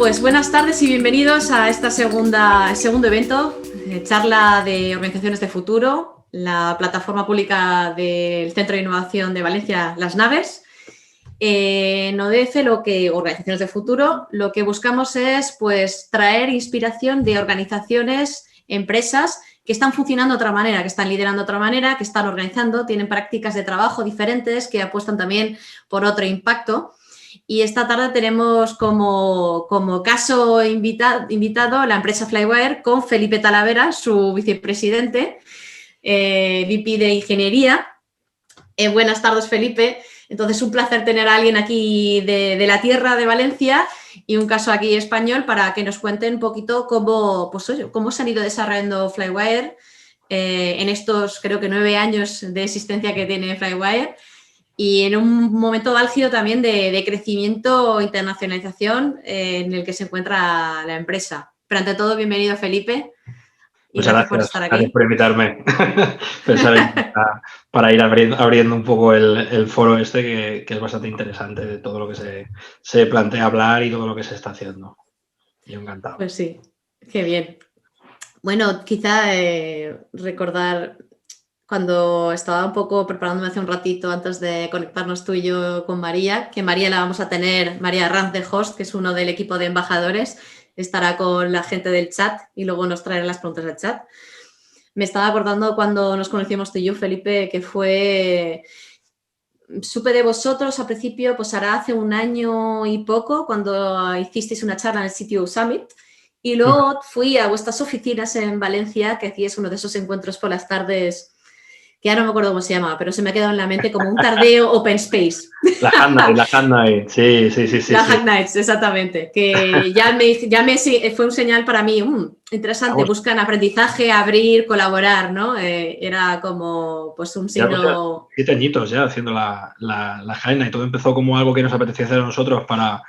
Pues buenas tardes y bienvenidos a esta segundo evento, charla de Organizaciones de Futuro, la plataforma pública del Centro de Innovación de Valencia, Las Naves. En ODF, Organizaciones de Futuro, lo que buscamos es pues, traer inspiración de organizaciones, empresas que están funcionando de otra manera, que están liderando de otra manera, que están organizando, tienen prácticas de trabajo diferentes, que apuestan también por otro impacto. Y esta tarde tenemos como caso invitado la empresa Flywire con Felipe Talavera, su vicepresidente, VP de Ingeniería. Buenas tardes, Felipe. Entonces, un placer tener a alguien aquí de la tierra de Valencia y un caso aquí español para que nos cuenten un poquito cómo se han ido desarrollando Flywire en estos, creo que 9 años de existencia que tiene Flywire. Y en un momento álgido también de crecimiento e internacionalización en el que se encuentra la empresa. Pero ante todo, bienvenido, Felipe. Y gracias por estar aquí. Gracias por invitarme. para ir abriendo un poco el foro que es bastante interesante de todo lo que se plantea hablar y todo lo que se está haciendo. Yo encantado. Pues sí, qué bien. Bueno, quizá recordar cuando estaba un poco preparándome hace un ratito antes de conectarnos tú y yo con María, que María la vamos a tener, María Ranz de Host, que es uno del equipo de embajadores, estará con la gente del chat y luego nos traerá las preguntas del chat. Me estaba acordando cuando nos conocimos tú y yo, Felipe, que supe de vosotros al principio, pues hará hace 1 año y poco, cuando hicisteis una charla en el CTO Summit, y luego fui a vuestras oficinas en Valencia, que hacíais uno de esos encuentros por las tardes, que ya no me acuerdo cómo se llama, pero se me ha quedado en la mente como un tardeo open space. La Hack Night, sí. La Hack Nights, exactamente. Que fue un señal para mí, interesante, buscan aprendizaje, abrir, colaborar, ¿no? Era como pues un signo... 7 añitos ya haciendo la Hack Night. Todo empezó como algo que nos apetecía hacer a nosotros para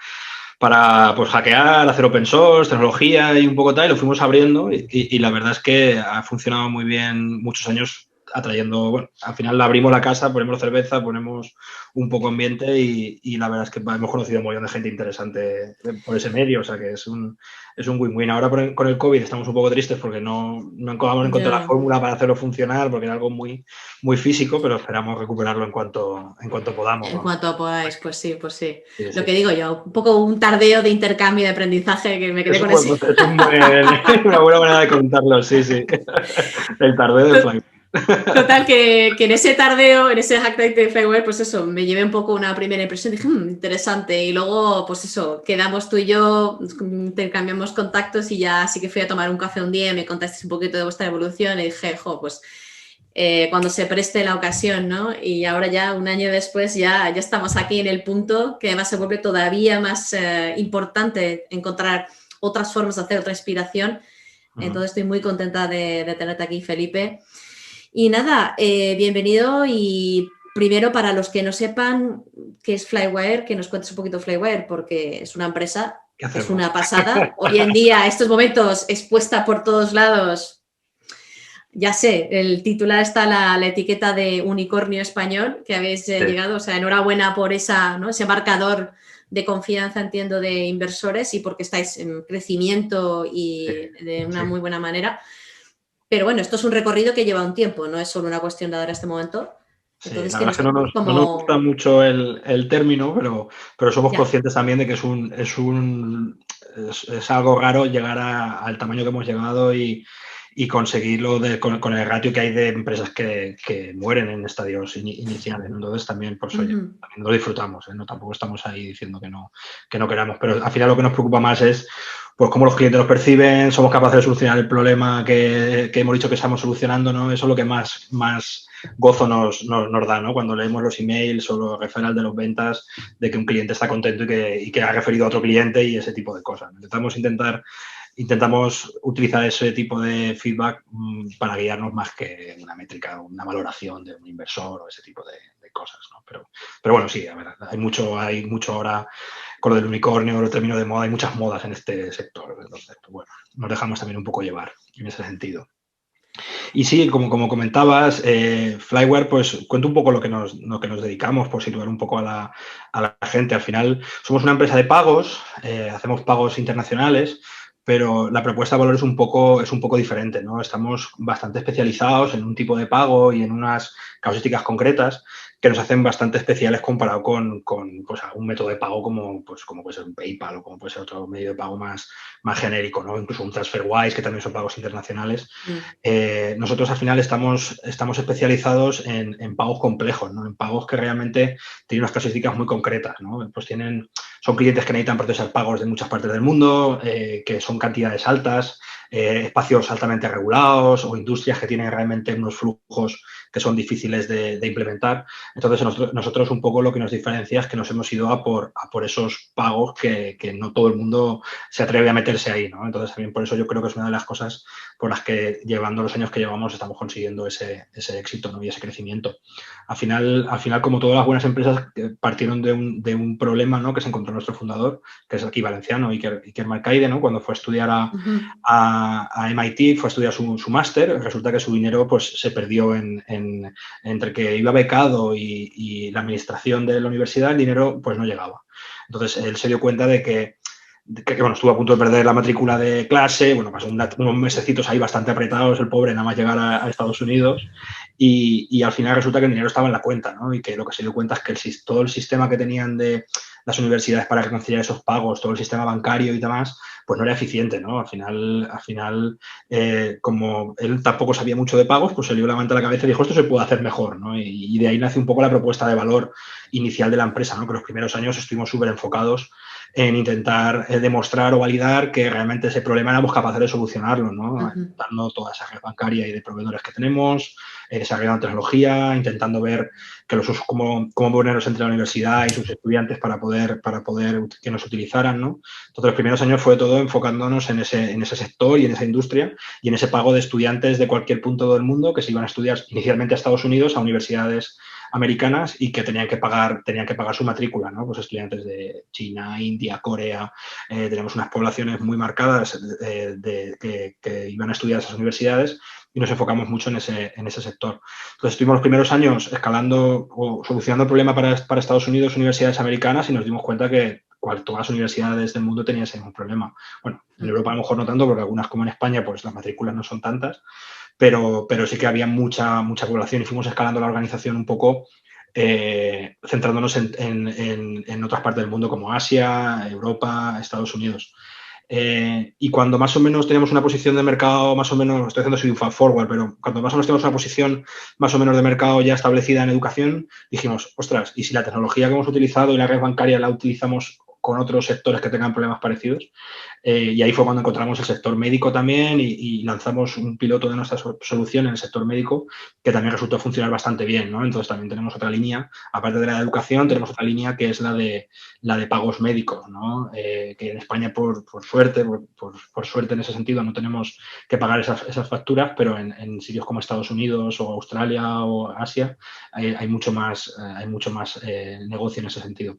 pues hackear, hacer open source, tecnología y un poco tal, y lo fuimos abriendo y la verdad es que ha funcionado muy bien muchos años atrayendo, bueno, al final abrimos la casa, ponemos cerveza, ponemos un poco ambiente y la verdad es que hemos conocido un montón de gente interesante por ese medio, o sea que es un win-win. Ahora con el COVID estamos un poco tristes porque no acabamos de encontrar la fórmula para hacerlo funcionar porque era algo muy, muy físico, pero esperamos recuperarlo en cuanto podamos. En cuanto podáis, pues sí. Sí. Lo que digo yo, un poco un tardeo de intercambio de aprendizaje que me quedé con eso. Es una buena manera de contarlo, sí. El tardeo de Flywire. Total, que en ese tardeo, en ese Hack Night de Flywire, pues eso, me llevé un poco una primera impresión, dije, interesante, y luego, pues eso, quedamos tú y yo, intercambiamos contactos y ya sí que fui a tomar un café un día, me contasteis un poquito de vuestra evolución y dije, pues cuando se preste la ocasión, ¿no? Y ahora ya, 1 año después, ya estamos aquí en el punto que además se vuelve todavía más importante encontrar otras formas de hacer otra inspiración. Entonces estoy muy contenta de tenerte aquí, Felipe. Y nada, bienvenido y primero para los que no sepan qué es Flywire, que nos cuentes un poquito Flywire, porque es una empresa, es una pasada. Hoy en día, estos momentos, expuesta por todos lados. Ya sé, el titular está la etiqueta de unicornio español que habéis llegado, o sea, enhorabuena por ese marcador de confianza, entiendo, de inversores y porque estáis en crecimiento y de una muy buena manera. Pero bueno, esto es un recorrido que lleva un tiempo, no es solo una cuestión de ahora este momento. Entonces, la verdad es que no nos gusta mucho el término, pero somos conscientes también de que es algo raro llegar al tamaño que hemos llegado y conseguirlo con el ratio que hay de empresas que mueren en estadios iniciales. Entonces también por eso también lo disfrutamos, ¿no? Tampoco estamos ahí diciendo que no queramos, pero al final lo que nos preocupa más es pues cómo los clientes los perciben, somos capaces de solucionar el problema que hemos dicho que estamos solucionando, ¿no? Eso es lo que más gozo nos da, ¿no? Cuando leemos los emails o los referrals de los ventas de que un cliente está contento y que ha referido a otro cliente y ese tipo de cosas. Intentamos utilizar ese tipo de feedback para guiarnos más que una métrica, una valoración de un inversor o ese tipo de cosas, ¿no? Pero bueno, sí, a ver, hay mucho ahora con lo del unicornio, el término de moda, hay muchas modas en este sector. Entonces, pues bueno, nos dejamos también un poco llevar en ese sentido. Y sí, como comentabas, Flyware, pues cuento un poco lo que nos dedicamos, por situar un poco a la gente. Al final, somos una empresa de pagos, hacemos pagos internacionales, pero la propuesta de valor es un poco diferente, ¿no? Estamos bastante especializados en un tipo de pago y en unas casuísticas concretas que nos hacen bastante especiales comparado con pues, algún método de pago como puede ser un PayPal o como puede ser otro medio de pago más genérico, ¿no? Incluso un TransferWise, que también son pagos internacionales. Nosotros al final estamos especializados en pagos complejos, ¿no? En pagos que realmente tienen unas casuísticas muy concretas, ¿no? Pues son clientes que necesitan procesar pagos de muchas partes del mundo, que son cantidades altas, espacios altamente regulados o industrias que tienen realmente unos flujos que son difíciles de implementar. Entonces, nosotros un poco lo que nos diferencia es que nos hemos ido a por esos pagos que no todo el mundo se atreve a meterse ahí, ¿no? Entonces, también por eso yo creo que es una de las cosas por las que, llevando los años que llevamos, estamos consiguiendo ese éxito, ¿no? Y ese crecimiento. Al final, como todas las buenas empresas, partieron de un problema, ¿no? Que se encontró nuestro fundador, que es aquí valenciano, Iker Marcaide, ¿no? Cuando fue a estudiar a MIT, fue a estudiar su máster, resulta que su dinero pues, se perdió entre que iba becado y la administración de la universidad, el dinero pues no llegaba. Entonces, él se dio cuenta de que bueno, estuvo a punto de perder la matrícula de clase, bueno, pasó unos mesecitos ahí bastante apretados, el pobre, nada más llegar a Estados Unidos, y al final resulta que el dinero estaba en la cuenta, ¿no? Y que lo que se dio cuenta es que todo el sistema que tenían de las universidades para reconciliar esos pagos, todo el sistema bancario y demás, pues no era eficiente, ¿no? Al final como él tampoco sabía mucho de pagos, pues se le dio la manta a la cabeza y dijo, esto se puede hacer mejor, ¿no? Y de ahí nace un poco la propuesta de valor inicial de la empresa, ¿no? Que los primeros años estuvimos súper enfocados en intentar demostrar o validar que realmente ese problema éramos capaces de solucionarlo, ¿no? Dando toda esa red bancaria y de proveedores que tenemos, desarrollando tecnología, intentando ver que los usos, cómo ponerlos entre la universidad y sus estudiantes para poder que nos utilizaran, ¿no? Entonces, los primeros años fue todo enfocándonos en ese sector y en esa industria y en ese pago de estudiantes de cualquier punto del mundo que se iban a estudiar inicialmente a Estados Unidos, a universidades americanas y que tenían que pagar su matrícula, ¿no? Pues estudiantes de China, India, Corea, tenemos unas poblaciones muy marcadas que iban a estudiar a esas universidades y nos enfocamos mucho en ese sector. Entonces, estuvimos los primeros años escalando o solucionando el problema para Estados Unidos, universidades americanas, y nos dimos cuenta que todas las universidades del mundo tenían ese mismo problema. Bueno, en Europa a lo mejor no tanto, porque algunas, como en España, pues las matrículas no son tantas, pero sí que había mucha población y fuimos escalando la organización un poco centrándonos en otras partes del mundo como Asia, Europa, Estados Unidos. Y cuando más o menos teníamos una posición de mercado, más o menos, estoy haciendo así un fast forward, pero cuando más o menos teníamos una posición más o menos de mercado ya establecida en educación, dijimos, ostras, ¿y si la tecnología que hemos utilizado y la red bancaria la utilizamos con otros sectores que tengan problemas parecidos? Y ahí fue cuando encontramos el sector médico también y lanzamos un piloto de nuestra solución en el sector médico que también resultó funcionar bastante bien, ¿no? Entonces también tenemos otra línea, aparte de la de educación, tenemos otra línea que es la de pagos médicos, ¿no? Que en España, por suerte en ese sentido, no tenemos que pagar esas facturas, pero en sitios como Estados Unidos o Australia o Asia hay mucho más negocio en ese sentido.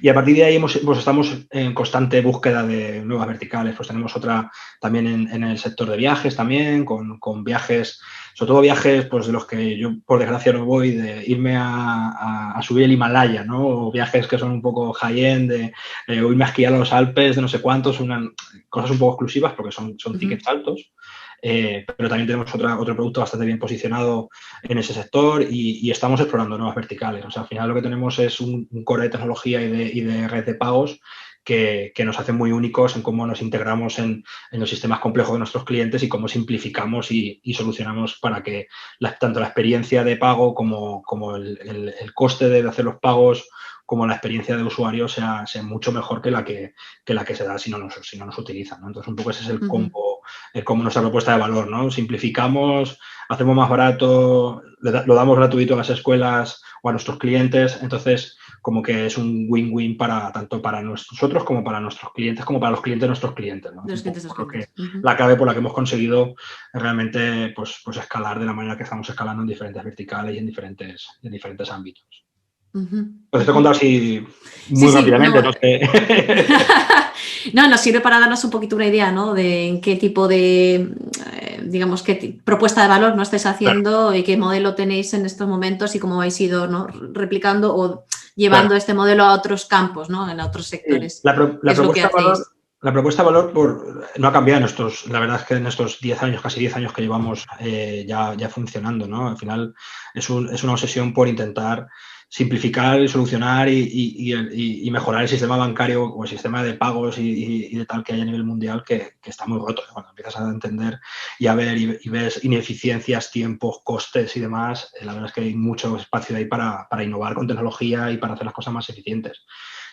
Y a partir de ahí pues estamos en constante búsqueda de nuevas verticales. Pues tenemos otra también en el sector de viajes también, con viajes, sobre todo viajes pues de los que yo por desgracia no voy, de irme a subir el Himalaya, ¿no? O viajes que son un poco high-end, o irme a esquiar a los Alpes de no sé cuántos, cosas un poco exclusivas porque son tickets altos. Pero también tenemos otro producto bastante bien posicionado en ese sector y estamos explorando nuevas verticales. O sea, al final lo que tenemos es un core de tecnología y de red de pagos que nos hacen muy únicos en cómo nos integramos en los sistemas complejos de nuestros clientes y cómo simplificamos y solucionamos para que tanto la experiencia de pago como el coste de hacer los pagos, como la experiencia de usuario sea mucho mejor que la que se da si no nos utilizan, ¿no? Entonces, un poco ese es el combo, como nuestra propuesta de valor, ¿no? Simplificamos, hacemos más barato, lo damos gratuito a las escuelas o a nuestros clientes, entonces como que es un win-win tanto para nosotros como para nuestros clientes, como para los clientes de nuestros clientes, ¿no? La clave por la que hemos conseguido realmente pues escalar de la manera que estamos escalando en diferentes verticales y en diferentes ámbitos. Pues te he contado así Sí, muy sí, rápidamente, no. no sé. No, nos sirve para darnos un poquito una idea, ¿no? De en qué tipo de, digamos, propuesta de valor no estáis Claro, haciendo y qué modelo tenéis en estos momentos y cómo habéis ido, ¿no? Replicando o claro. llevando este modelo a otros campos, ¿no? En otros Sí, sectores. ¿Qué la es lo que propuesta de valor, hacéis? no ha cambiado la verdad es que en estos 10 años, casi 10 años que llevamos ya funcionando, ¿no? Al final es una obsesión por intentar simplificar y solucionar y mejorar el sistema bancario o el sistema de pagos y de tal que hay a nivel mundial que está muy roto. Cuando empiezas a entender y a ver y ves ineficiencias, tiempos, costes y demás, la verdad es que hay mucho espacio ahí para innovar con tecnología y para hacer las cosas más eficientes.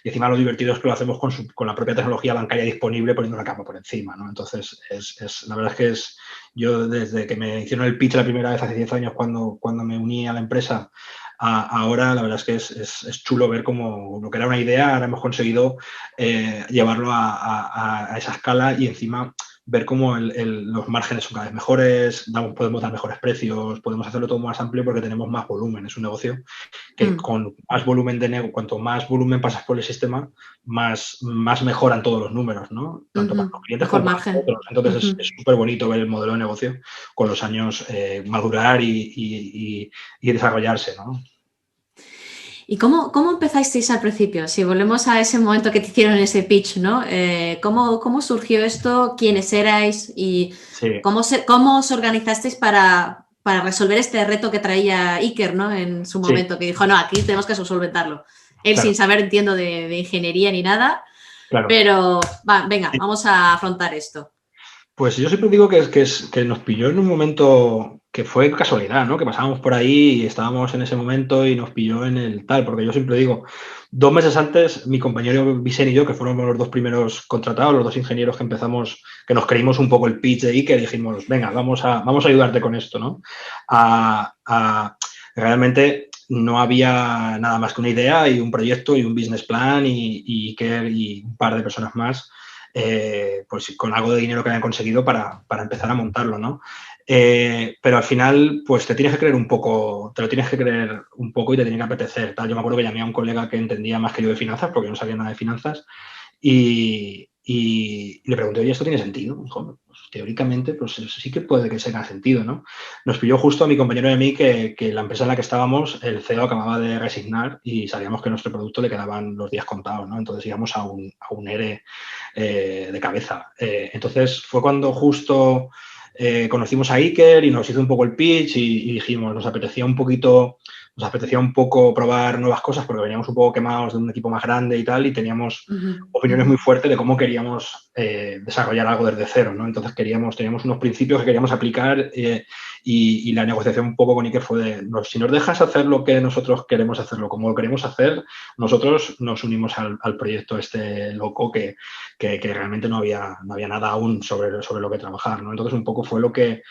Y encima lo divertido es que lo hacemos con la propia tecnología bancaria disponible poniendo una capa por encima, ¿no? Entonces, la verdad es que yo desde que me hicieron el pitch la primera vez hace 10 años cuando me uní a la empresa, ahora la verdad es que es chulo ver cómo lo que era una idea, ahora hemos conseguido llevarlo a esa escala y encima ver cómo los márgenes son cada vez mejores, podemos dar mejores precios, podemos hacerlo todo más amplio porque tenemos más volumen. Es un negocio que con más volumen cuanto más volumen pasas por el sistema, más mejoran todos los números, ¿no? Tanto para los clientes Mejor como para margen. nosotros. Entonces es súper bonito ver el modelo de negocio con los años madurar y desarrollarse, ¿no? ¿Y cómo empezasteis al principio? Si volvemos a ese momento que te hicieron ese pitch, ¿no? ¿Cómo surgió esto? ¿Quiénes erais? ¿Y Sí, cómo os organizasteis para resolver este reto que traía Iker, ¿no? En su sí, momento, que dijo, no, aquí tenemos que solventarlo. Él sin claro, saber, entiendo, de ingeniería ni nada, claro. pero venga, vamos a afrontar esto. Pues yo siempre digo que nos pilló en un momento que fue casualidad, ¿no? Que pasábamos por ahí y estábamos en ese momento y nos pilló en el tal, porque yo siempre digo, 2 meses antes, mi compañero Vicente y yo, que fueron los dos primeros contratados, los dos ingenieros que empezamos, que nos creímos un poco el pitch de Iker, dijimos, venga, vamos a ayudarte con esto, ¿no? Realmente no había nada más que una idea y un proyecto y un business plan y Iker y un par de personas más pues con algo de dinero que hayan conseguido para empezar a montarlo, ¿no? Pero al final, pues te tienes que creer un poco, te lo tienes que creer un poco y te tiene que apetecer. Tal. Yo me acuerdo que llamé a un colega que entendía más que yo de finanzas, porque yo no sabía nada de finanzas, y le pregunté, oye, ¿esto tiene sentido? Dijo, pues, teóricamente, pues sí que puede que tenga sentido, ¿no? Nos pilló justo a mi compañero y a mí que la empresa en la que estábamos, el CEO acababa de resignar y sabíamos que a nuestro producto le quedaban los días contados, ¿no? Entonces íbamos a un ERE de cabeza. Entonces fue cuando justo conocimos a Iker y nos hizo un poco el pitch y dijimos, nos apetecía un poco probar nuevas cosas porque veníamos un poco quemados de un equipo más grande y tal y teníamos opiniones muy fuertes de cómo queríamos desarrollar algo desde cero, ¿no? Entonces teníamos unos principios que queríamos aplicar y la negociación un poco con Iker fue de, si nos dejas hacer lo que nosotros queremos hacerlo, como lo queremos hacer, nosotros nos unimos al proyecto este loco que realmente no había nada aún sobre lo que trabajar, ¿no? Entonces un poco fue lo que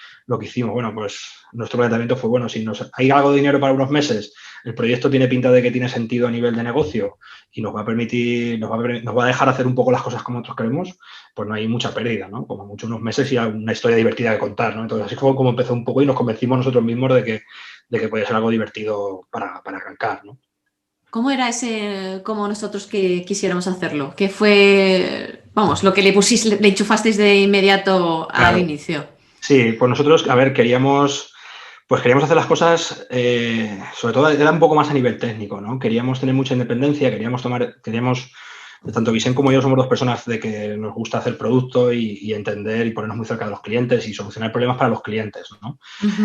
hicimos. Bueno, pues nuestro planteamiento fue, bueno, si hay algo de dinero para unos meses, el proyecto tiene pinta de que tiene sentido a nivel de negocio y nos va a dejar hacer un poco las cosas como nosotros queremos, pues no hay mucha pérdida, ¿no? Como mucho unos meses y una historia divertida de contar, ¿no? Entonces así fue como empezó un poco y nos convencimos nosotros mismos de que podía ser algo divertido para arrancar, ¿no? ¿Cómo era cómo nosotros que quisiéramos hacerlo? ¿Qué fue, vamos, lo que le enchufasteis de inmediato al Claro. inicio? Sí, pues nosotros, a ver, queríamos hacer las cosas, sobre todo era un poco más a nivel técnico, ¿no? Queríamos tener mucha independencia, tanto Vicente como yo somos dos personas de que nos gusta hacer producto y entender y ponernos muy cerca de los clientes y solucionar problemas para los clientes, ¿no?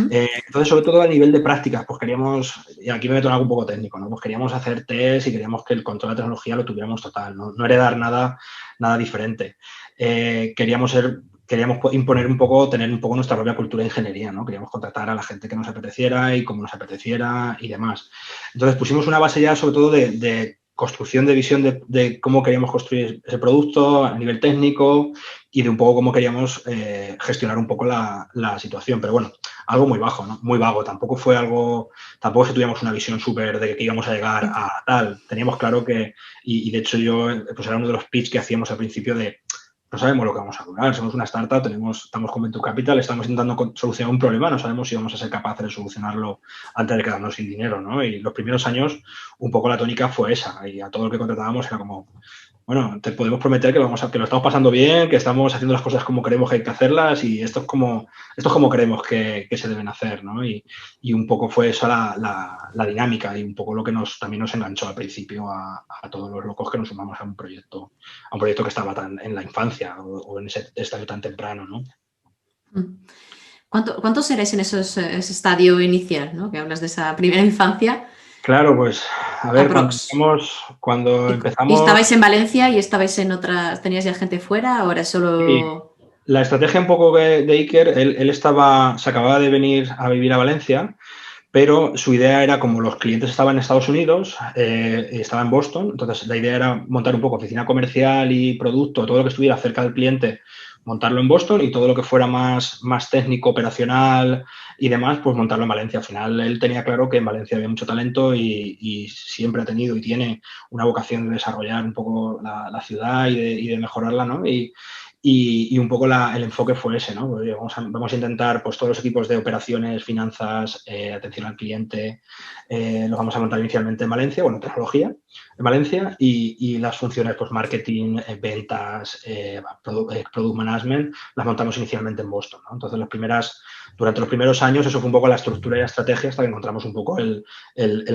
Entonces, sobre todo a nivel de prácticas, pues queríamos, y aquí me meto en algo un poco técnico, ¿no? Pues queríamos hacer test y queríamos que el control de la tecnología lo tuviéramos total, no heredar nada diferente. Queríamos imponer tener un poco nuestra propia cultura de ingeniería, ¿no? Queríamos contratar a la gente que nos apeteciera y como nos apeteciera y demás. Entonces pusimos una base ya sobre todo de construcción de visión de cómo queríamos construir ese producto a nivel técnico y de un poco cómo queríamos gestionar un poco la situación. Pero bueno, algo muy bajo, ¿no? Muy vago. Tampoco es que tuviéramos una visión súper de que íbamos a llegar a tal. Teníamos claro que, y de hecho yo, pues era uno de los pitch que hacíamos al principio de no sabemos lo que vamos a durar. Somos una startup, estamos con Venture Capital, estamos intentando solucionar un problema, no sabemos si vamos a ser capaces de solucionarlo antes de quedarnos sin dinero, ¿no? Y los primeros años, un poco la tónica fue esa. Y a todo lo que contratábamos era como, bueno, te podemos prometer que lo estamos pasando bien, que estamos haciendo las cosas como creemos que hay que hacerlas y esto es como creemos que se deben hacer, ¿no? Y un poco fue esa la dinámica y un poco lo que también nos enganchó al principio a todos los locos que nos sumamos a un proyecto que estaba tan en la infancia o en ese estadio tan temprano, ¿no? ¿Cuántos erais en ese estadio inicial, ¿no? Que hablas de esa primera infancia? Claro, pues, a ver, Aprox. cuando ¿Y empezamos... estabais en Valencia y estabais en otras, tenías ya gente fuera? ¿Ahora solo...? La estrategia un poco de Iker, él se acababa de venir a vivir a Valencia, pero su idea era, como los clientes estaban en Estados Unidos, estaba en Boston, entonces la idea era montar un poco oficina comercial y producto, todo lo que estuviera cerca del cliente, montarlo en Boston y todo lo que fuera más técnico, operacional y demás, pues montarlo en Valencia. Al final él tenía claro que en Valencia había mucho talento y siempre ha tenido y tiene una vocación de desarrollar un poco la ciudad y de mejorarla, ¿no? Y un poco el enfoque fue ese, ¿no? Pues, vamos a intentar, pues, todos los equipos de operaciones, finanzas, atención al cliente, los vamos a montar inicialmente en Valencia, bueno, tecnología en Valencia y las funciones, pues, marketing, ventas, product management, las montamos inicialmente en Boston, ¿no? Entonces, durante los primeros años, eso fue un poco la estructura y la estrategia hasta que encontramos un poco el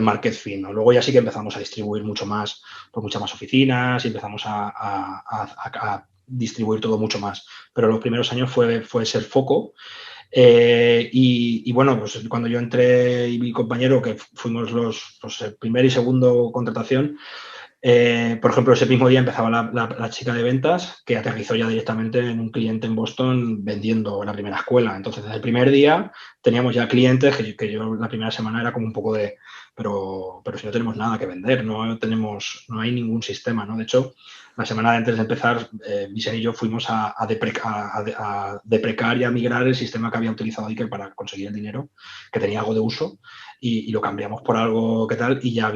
market fit, ¿no? Luego ya sí que empezamos a distribuir mucho más, por muchas más oficinas y empezamos a distribuir todo mucho más. Pero los primeros años fue ser foco. Y bueno, pues cuando yo entré y mi compañero, que fuimos el primer y segundo contratación, por ejemplo, ese mismo día empezaba la chica de ventas que aterrizó ya directamente en un cliente en Boston vendiendo la primera escuela. Entonces, desde el primer día teníamos ya clientes que yo la primera semana era como un poco de, pero si no tenemos nada que vender, no hay ningún sistema, ¿no? De hecho, la semana antes de empezar, Vicen y yo fuimos a deprecar y a migrar el sistema que había utilizado Iker para conseguir el dinero, que tenía algo de uso, y lo cambiamos por algo que tal y ya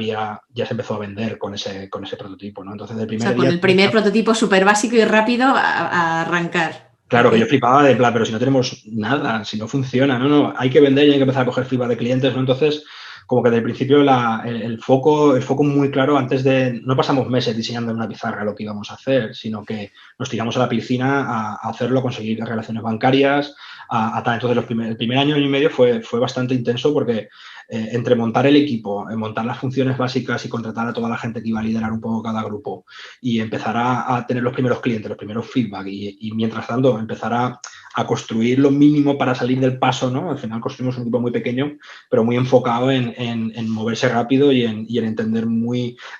se empezó a vender con ese prototipo, ¿no? Entonces, el primer Con día... el primer prototipo súper básico y rápido a arrancar. Claro, que yo flipaba de plan, pero si no tenemos nada, si no funciona, no, hay que vender y hay que empezar a coger feedback de clientes, ¿no? Entonces, como que desde el principio el foco muy claro, no pasamos meses diseñando en una pizarra lo que íbamos a hacer, sino que nos tiramos a la piscina a hacerlo, a conseguir relaciones bancarias, tal. Entonces, el primer año y medio fue bastante intenso porque entre montar el equipo, montar las funciones básicas y contratar a toda la gente que iba a liderar un poco cada grupo y empezar a tener los primeros clientes, los primeros feedback y mientras tanto empezar a construir lo mínimo para salir del paso, ¿no? Al final construimos un equipo muy pequeño, pero muy enfocado en moverse rápido y en entender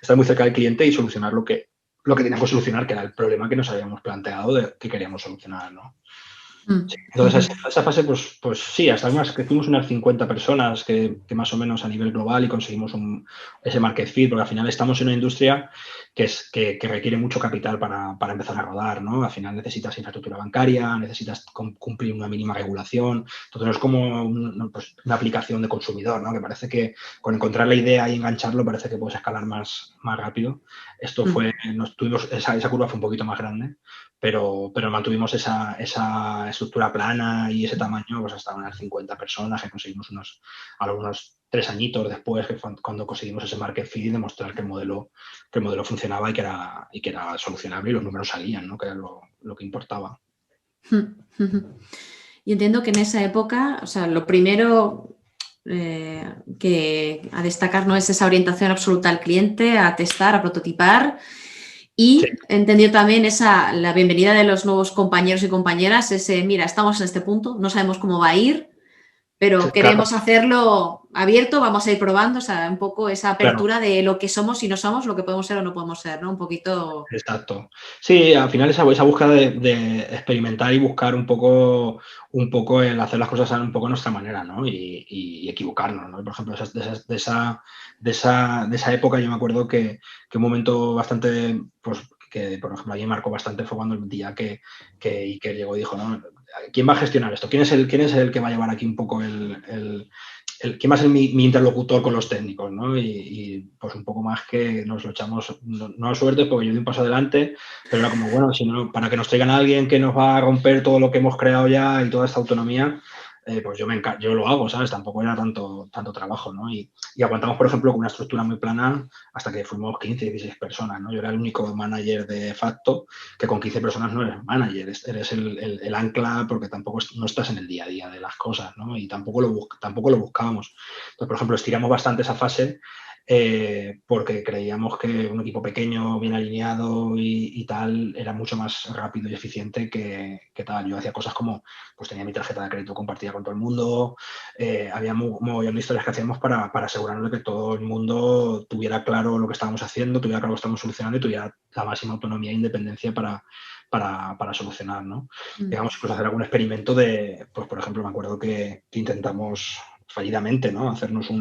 estar muy cerca del cliente y solucionar lo que teníamos que solucionar, que era el problema que nos habíamos planteado de que queríamos solucionar, ¿no? Sí. Entonces, esa fase, pues sí, crecimos unas 50 personas que más o menos a nivel global y conseguimos ese market fit, porque al final estamos en una industria que requiere mucho capital para empezar a rodar, ¿no? Al final necesitas infraestructura bancaria, necesitas cumplir una mínima regulación, entonces no es como una aplicación de consumidor, ¿no? Que parece que con encontrar la idea y engancharlo parece que puedes escalar más rápido. Esto esa curva fue un poquito más grande, pero mantuvimos esa estructura plana y ese tamaño, pues hasta unas 50 personas que conseguimos algunos 3 añitos después, que fue cuando conseguimos ese market fit y demostrar que el modelo funcionaba y que era solucionable y los números salían, ¿no? Que era lo que importaba. Y entiendo que en esa época, o sea, lo primero que a destacar no es esa orientación absoluta al cliente, a testar, a prototipar. Y sí, entendió también la bienvenida de los nuevos compañeros y compañeras, mira, estamos en este punto, no sabemos cómo va a ir, pero sí, queremos hacerlo abierto, vamos a ir probando, o sea, un poco esa apertura de lo que somos y no somos, lo que podemos ser o no podemos ser, ¿no? Un poquito... Exacto. Sí, al final esa búsqueda de experimentar y buscar un poco el hacer las cosas un poco a nuestra manera, ¿no? Y equivocarnos, ¿no? Por ejemplo, de esa época yo me acuerdo que un momento bastante, pues, por ejemplo, a mí me marcó bastante fue cuando el día que Iker llegó y dijo, no, ¿quién va a gestionar esto? ¿Quién es el que va a llevar aquí un poco quién va a ser mi interlocutor con los técnicos, ¿no? Y pues un poco más que nos lo echamos, no a suerte porque yo di un paso adelante, pero era como, bueno, sino para que nos traigan a alguien que nos va a romper todo lo que hemos creado ya y toda esta autonomía, pues yo lo hago, ¿sabes? Tampoco era tanto trabajo, ¿no? Y aguantamos, por ejemplo, con una estructura muy plana hasta que fuimos 15, 16 personas, ¿no? Yo era el único manager de facto que con 15 personas no eres manager, eres el ancla porque tampoco no estás en el día a día de las cosas, ¿no? Y tampoco lo buscábamos. Entonces, por ejemplo, estiramos bastante esa fase porque creíamos que un equipo pequeño, bien alineado y tal, era mucho más rápido y eficiente que tal. Yo hacía cosas como, pues tenía mi tarjeta de crédito compartida con todo el mundo, había un montón de historias que hacíamos para asegurarnos de que todo el mundo tuviera claro lo que estábamos haciendo, tuviera claro lo que estábamos solucionando y tuviera la máxima autonomía e independencia para solucionar, ¿no? Llegamos incluso a hacer algún experimento pues por ejemplo, me acuerdo que intentamos fallidamente, ¿no? Hacernos el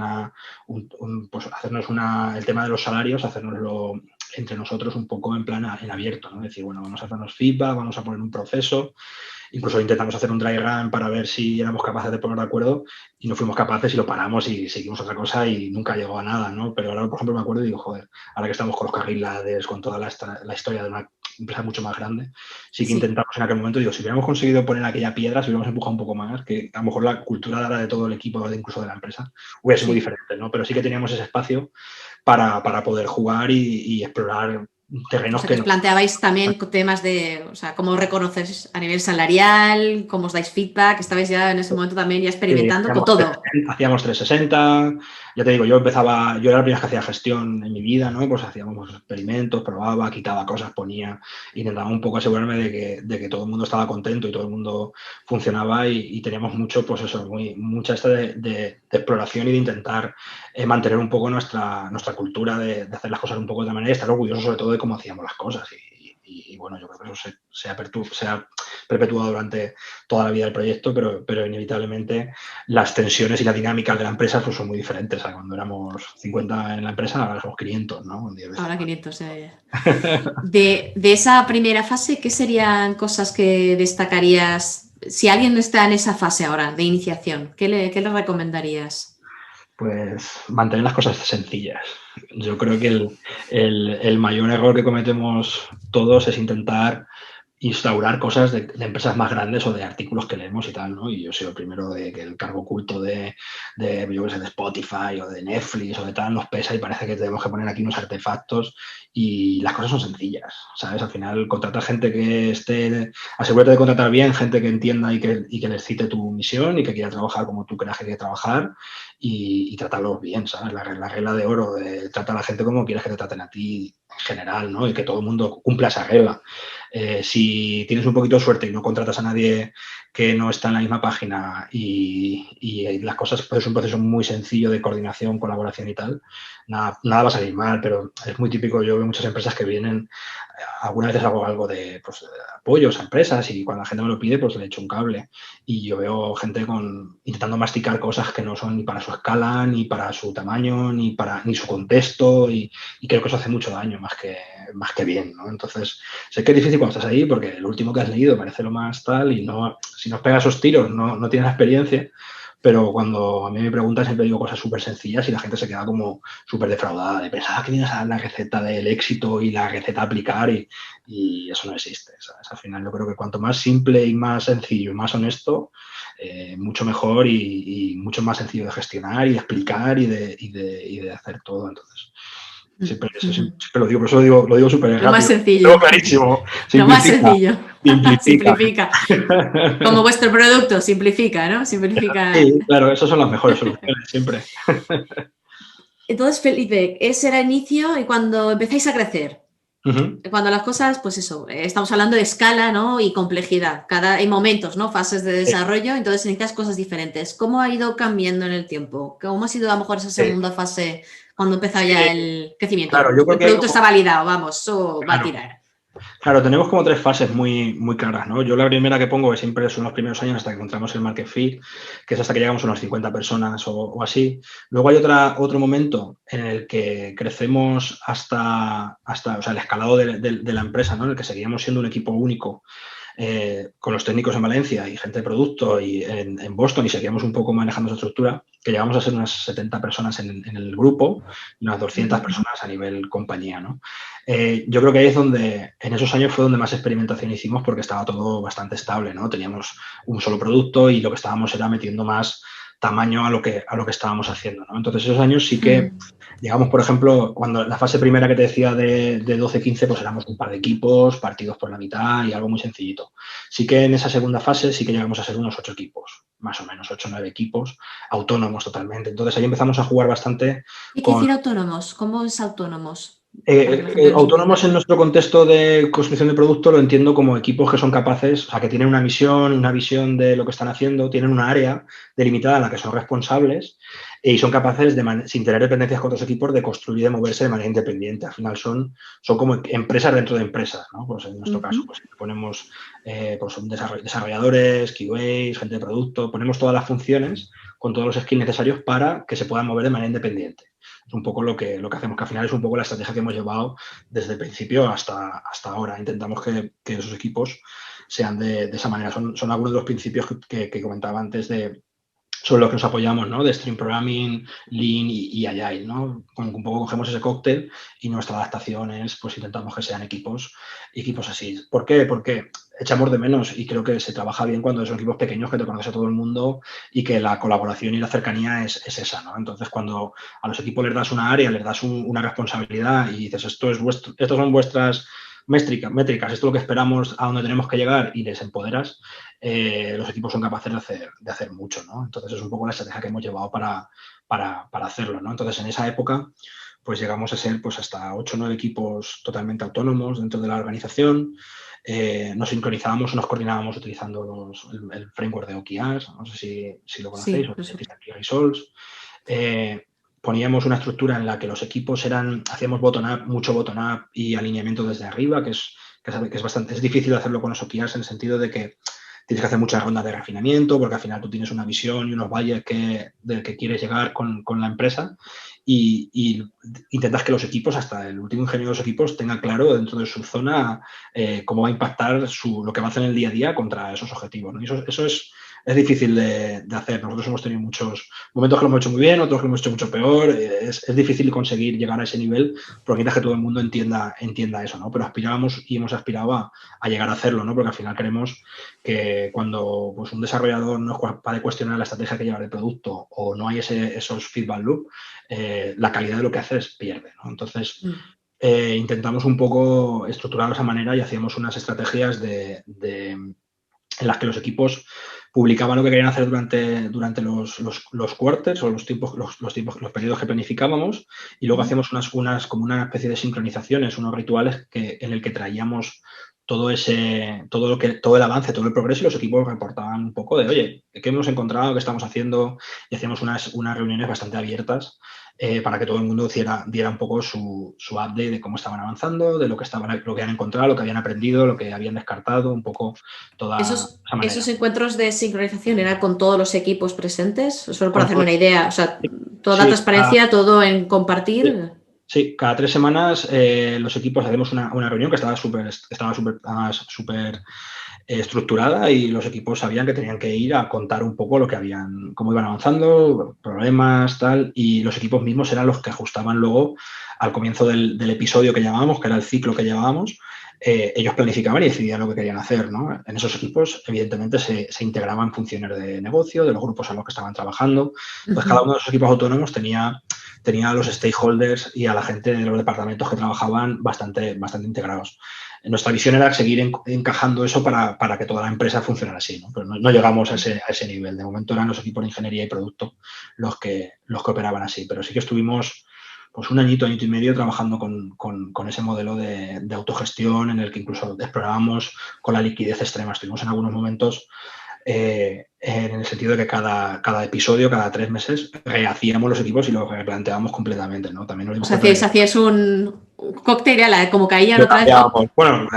tema de los salarios, hacérnoslo entre nosotros un poco en plan en abierto, ¿no? Decir, bueno, vamos a hacernos feedback, vamos a poner un proceso. Incluso intentamos hacer un dry run para ver si éramos capaces de poner de acuerdo y no fuimos capaces y lo paramos y seguimos otra cosa y nunca llegó a nada, ¿no? Pero ahora, por ejemplo, me acuerdo y digo, joder, ahora que estamos con los carriles, con toda la historia de una empresa mucho más grande, sí que intentamos en aquel momento, digo, si hubiéramos conseguido poner aquella piedra, si hubiéramos empujado un poco más, que a lo mejor la cultura de todo el equipo, incluso de la empresa, hubiera sido muy diferente, ¿no? Pero sí que teníamos ese espacio para poder jugar y explorar terrenos que os planteabais también temas de, o sea, cómo reconoces a nivel salarial, cómo os dais feedback, estabais ya en ese momento también ya experimentando con todo. Hacíamos 360, ya te digo, yo era la primera que hacía gestión en mi vida, ¿no? Pues hacíamos experimentos, probaba, quitaba cosas, ponía, intentaba un poco asegurarme de que todo el mundo estaba contento y todo el mundo funcionaba y teníamos mucho, pues eso, mucha esta de exploración y de intentar mantener un poco nuestra cultura de hacer las cosas un poco de otra manera y estar orgullosos sobre todo de cómo hacíamos las cosas. Y bueno, yo creo que eso se ha perpetuado durante toda la vida del proyecto, pero inevitablemente las tensiones y las dinámicas de la empresa pues, son muy diferentes. O sea, cuando éramos 50 en la empresa, ahora somos 500, ¿no? Ahora 500. De esa primera fase, ¿qué serían cosas que destacarías? Si alguien está en esa fase ahora de iniciación, ¿qué le recomendarías? Pues mantener las cosas sencillas. Yo creo que el mayor error que cometemos todos es intentar instaurar cosas de empresas más grandes o de artículos que leemos y tal, ¿no? Y yo soy el primero de que el cargo oculto de yo qué sé, de Spotify o de Netflix o de tal nos pesa y parece que tenemos que poner aquí unos artefactos y las cosas son sencillas, ¿sabes? Al final contrata gente que asegúrate de contratar bien, gente que entienda y que les cite tu misión y que quiera trabajar como tú creas que quiere trabajar y tratarlos bien, ¿sabes? La regla de oro de trata a la gente como quieres que te traten a ti en general, ¿no? Y que todo el mundo cumpla esa regla. Si tienes un poquito de suerte y no contratas a nadie que no está en la misma página y las cosas, pues es un proceso muy sencillo de coordinación, colaboración y tal, nada va a salir mal, pero es muy típico. Yo veo muchas empresas que vienen, algunas veces hago algo de apoyos a empresas y cuando la gente me lo pide, pues le echo un cable. Y yo veo gente intentando masticar cosas que no son ni para su escala, ni para su tamaño, ni su contexto y creo que eso hace mucho daño más que bien, ¿no? Entonces, sé que es difícil cuando estás ahí porque el último que has leído parece lo más tal y si nos pega esos tiros no tienes experiencia, pero cuando a mí me preguntan siempre digo cosas súper sencillas y la gente se queda como súper defraudada de pensar que vienes a dar la receta del éxito y la receta a aplicar y eso no existe, ¿sabes? Al final yo creo que cuanto más simple y más sencillo y más honesto, mucho mejor y mucho más sencillo de gestionar y de explicar y de hacer todo. Entonces, siempre lo digo, por eso lo digo súper rápido. Lo más sencillo. Lo clarísimo. Lo más sencillo. Simplifica. Como vuestro producto, simplifica, ¿no? Simplifica. Sí, claro, esas son las mejores soluciones, siempre. Entonces, Felipe, ese era el inicio y cuando empezáis a crecer. Cuando las cosas, pues eso, estamos hablando de escala, ¿no? Y complejidad. Hay momentos, ¿no? Fases de desarrollo, entonces necesitas cosas diferentes. ¿Cómo ha ido cambiando en el tiempo? ¿Cómo ha sido a lo mejor esa segunda fase cuando empezó ya el crecimiento? Claro, yo creo el producto está validado, vamos, eso va a tirar. Claro, tenemos como 3 fases muy, muy claras, ¿no? Yo la primera que pongo, que siempre son los primeros años hasta que encontramos el market fit, que es hasta que llegamos a unas 50 personas o así. Luego hay otro momento en el que crecemos hasta o sea, el escalado de la empresa, ¿no? En el que seguíamos siendo un equipo único, con los técnicos en Valencia y gente de producto y en Boston, y seguíamos un poco manejando esa estructura, que llegamos a ser unas 70 personas en el grupo y unas 200 personas a nivel compañía, ¿no? Yo creo que ahí es donde, en esos años fue donde más experimentación hicimos, porque estaba todo bastante estable, ¿no? Teníamos un solo producto y lo que estábamos era metiendo más tamaño a lo que estábamos haciendo, ¿no? Entonces, esos años sí que llegamos, por ejemplo, cuando la fase primera que te decía de 12-15, pues éramos un par de equipos partidos por la mitad y algo muy sencillito. Sí que en esa segunda fase sí que llegamos a ser unos 8 equipos, más o menos 8 o 9 equipos, autónomos totalmente. Entonces, ahí empezamos a jugar bastante ¿Y qué con... decir autónomos? ¿Cómo es autónomos? Para que la gente nos Autónomos entienda. en nuestro contexto de construcción de producto lo entiendo como equipos que son capaces, o sea, que tienen una misión, una visión de lo que están haciendo, tienen una área delimitada en la que son responsables y son capaces, sin tener dependencias con otros equipos, de construir y de moverse de manera independiente. Al final son como empresas dentro de empresas, ¿no? Pues en nuestro caso, pues ponemos pues son desarrolladores, QAs, gente de producto, ponemos todas las funciones con todos los skills necesarios para que se puedan mover de manera independiente. Es un poco lo que hacemos, que al final es un poco la estrategia que hemos llevado desde el principio hasta ahora. Intentamos que esos equipos sean de esa manera. Son algunos de los principios que comentaba antes sobre los que nos apoyamos, ¿no? De Stream Programming, Lean y Agile, ¿no? Un poco cogemos ese cóctel y nuestra adaptación es, pues intentamos que sean equipos así. ¿Por qué? Porque echamos de menos y creo que se trabaja bien cuando son equipos pequeños que te conoces a todo el mundo y que la colaboración y la cercanía es esa, ¿no? Entonces, cuando a los equipos les das una área, les das una responsabilidad y dices, estos son vuestras métricas, esto es lo que esperamos, a donde tenemos que llegar, y les empoderas, los equipos son capaces de hacer mucho, ¿no? Entonces, es un poco la estrategia que hemos llevado para hacerlo, ¿no? Entonces, en esa época, pues llegamos a ser pues hasta 8 o 9 equipos totalmente autónomos dentro de la organización. Nos sincronizábamos, nos coordinábamos utilizando el framework de OKRs, no sé si lo conocéis, Sí, o de Results. Poníamos una estructura en la que los equipos hacíamos bottom-up, mucho bottom-up y alineamiento desde arriba, que es difícil hacerlo con los OKRs, en el sentido de que tienes que hacer muchas rondas de refinamiento, porque al final tú tienes una visión y unos valles del que quieres llegar con la empresa, y intentas que los equipos, hasta el último ingeniero de los equipos, tenga claro dentro de su zona cómo va a impactar lo que va a hacer en el día a día contra esos objetivos, ¿no? Y eso es difícil de hacer. Nosotros hemos tenido muchos momentos que lo hemos hecho muy bien, otros que lo hemos hecho mucho peor. Es difícil conseguir llegar a ese nivel, porque necesitas que todo el mundo entienda eso, ¿no? Pero aspirábamos y hemos aspirado a llegar a hacerlo, ¿no? Porque al final queremos que cuando pues, un desarrollador no es capaz de cuestionar la estrategia que lleva el producto, o no hay esos feedback loop, la calidad de lo que haces pierde, ¿no? Entonces, intentamos un poco estructurarlo de esa manera y hacíamos unas estrategias en las que los equipos publicaban lo que querían hacer durante los quarters o los periodos que planificábamos, y luego hacíamos como una especie de sincronizaciones, unos rituales en el que traíamos todo el avance, todo el progreso, y los equipos reportaban un poco de, oye, ¿qué hemos encontrado? ¿Qué estamos haciendo? Y hacíamos unas reuniones bastante abiertas para que todo el mundo diera un poco su update de cómo estaban avanzando, de lo que habían encontrado, lo que habían aprendido, lo que habían descartado, un poco toda esa manera. ¿Esos encuentros de sincronización eran con todos los equipos presentes? Solo para hacerme una idea. O sea, toda la transparencia, todo en compartir. Sí, cada 3 semanas los equipos hacemos una reunión que estaba súper estructurada, y los equipos sabían que tenían que ir a contar un poco cómo iban avanzando, problemas, tal, y los equipos mismos eran los que ajustaban luego al comienzo del episodio que llamábamos, que era el ciclo que llevábamos. Ellos planificaban y decidían lo que querían hacer, ¿no? En esos equipos, evidentemente, se integraban funciones de negocio, de los grupos a los que estaban trabajando. Entonces, cada uno de esos equipos autónomos tenía a los stakeholders y a la gente de los departamentos que trabajaban bastante integrados. Nuestra visión era seguir encajando eso para que toda la empresa funcionara así, ¿no? Pero no llegamos a ese nivel. De momento eran los equipos de ingeniería y producto los que operaban así. Pero sí que estuvimos pues un añito y medio trabajando con ese modelo de autogestión, en el que incluso explorábamos con la liquidez extrema. Estuvimos en algunos momentos en el sentido de que cada episodio, cada 3 meses, rehacíamos los equipos y los replanteábamos completamente, ¿no? También nos dimos hacíais coctelera, como caían Lo otra vez. cambiábamos. Bueno,